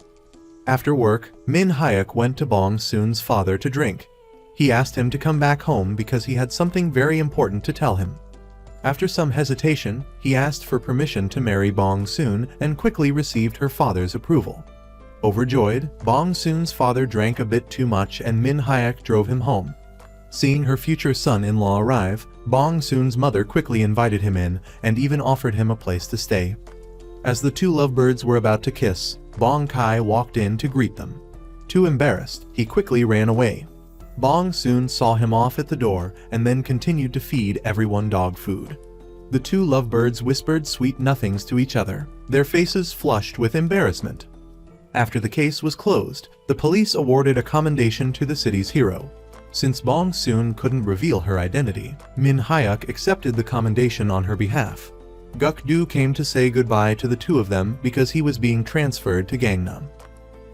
After work, Min Hyuk went to Bong Soon's father to drink. He asked him to come back home because he had something very important to tell him. After some hesitation, he asked for permission to marry Bong Soon and quickly received her father's approval. Overjoyed, Bong Soon's father drank a bit too much and Min Hyuk drove him home. Seeing her future son-in-law arrive, Bong Soon's mother quickly invited him in and even offered him a place to stay. As the 2 lovebirds were about to kiss, Bong Kai walked in to greet them. Too embarrassed, he quickly ran away. Bong Soon saw him off at the door and then continued to feed everyone dog food. The 2 lovebirds whispered sweet nothings to each other, their faces flushed with embarrassment. After the case was closed, the police awarded a commendation to the city's hero. Since Bong Soon couldn't reveal her identity, Min Hyuk accepted the commendation on her behalf. Guk-do came to say goodbye to the 2 of them because he was being transferred to Gangnam.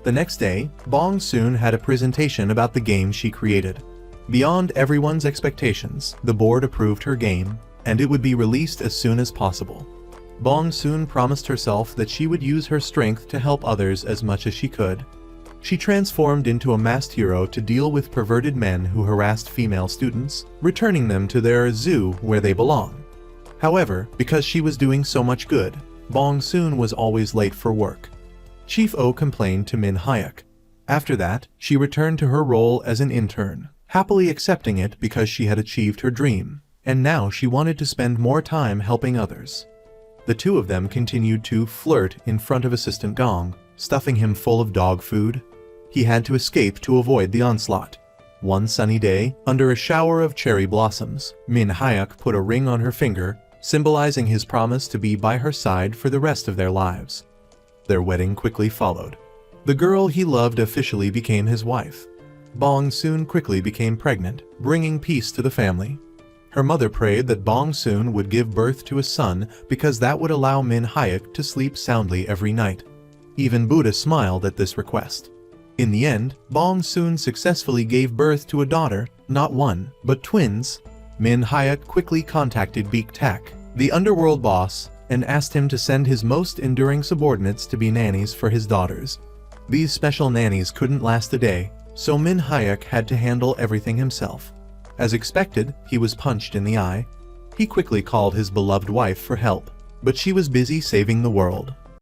The next day, Bong Soon had a presentation about the game she created. Beyond everyone's expectations, the board approved her game, and it would be released as soon as possible. Bong Soon promised herself that she would use her strength to help others as much as she could. She transformed into a masked hero to deal with perverted men who harassed female students, returning them to their zoo where they belong. However, because she was doing so much good, Bong soon was always late for work. Chief O complained to Min Hyuk. After that, she returned to her role as an intern, happily accepting it because she had achieved her dream, and now she wanted to spend more time helping others. The two of them continued to flirt in front of Assistant Gong, stuffing him full of dog food. He had to escape to avoid the onslaught. One sunny day, under a shower of cherry blossoms, Min Hyuk put a ring on her finger, symbolizing his promise to be by her side for the rest of their lives. Their wedding quickly followed. The girl he loved officially became his wife. Bong soon quickly became pregnant, bringing peace to the family. Her mother prayed that Bong soon would give birth to a son because that would allow Min Hyuk to sleep soundly every night. Even Buddha smiled at this request. In the end, Bong soon successfully gave birth to a daughter, not one, but twins. Min Hyuk quickly contacted Beak Tak, the underworld boss, and asked him to send his most enduring subordinates to be nannies for his daughters. These special nannies couldn't last a day, so Min Hyuk had to handle everything himself. As expected, he was punched in the eye. He quickly called his beloved wife for help, but she was busy saving the world.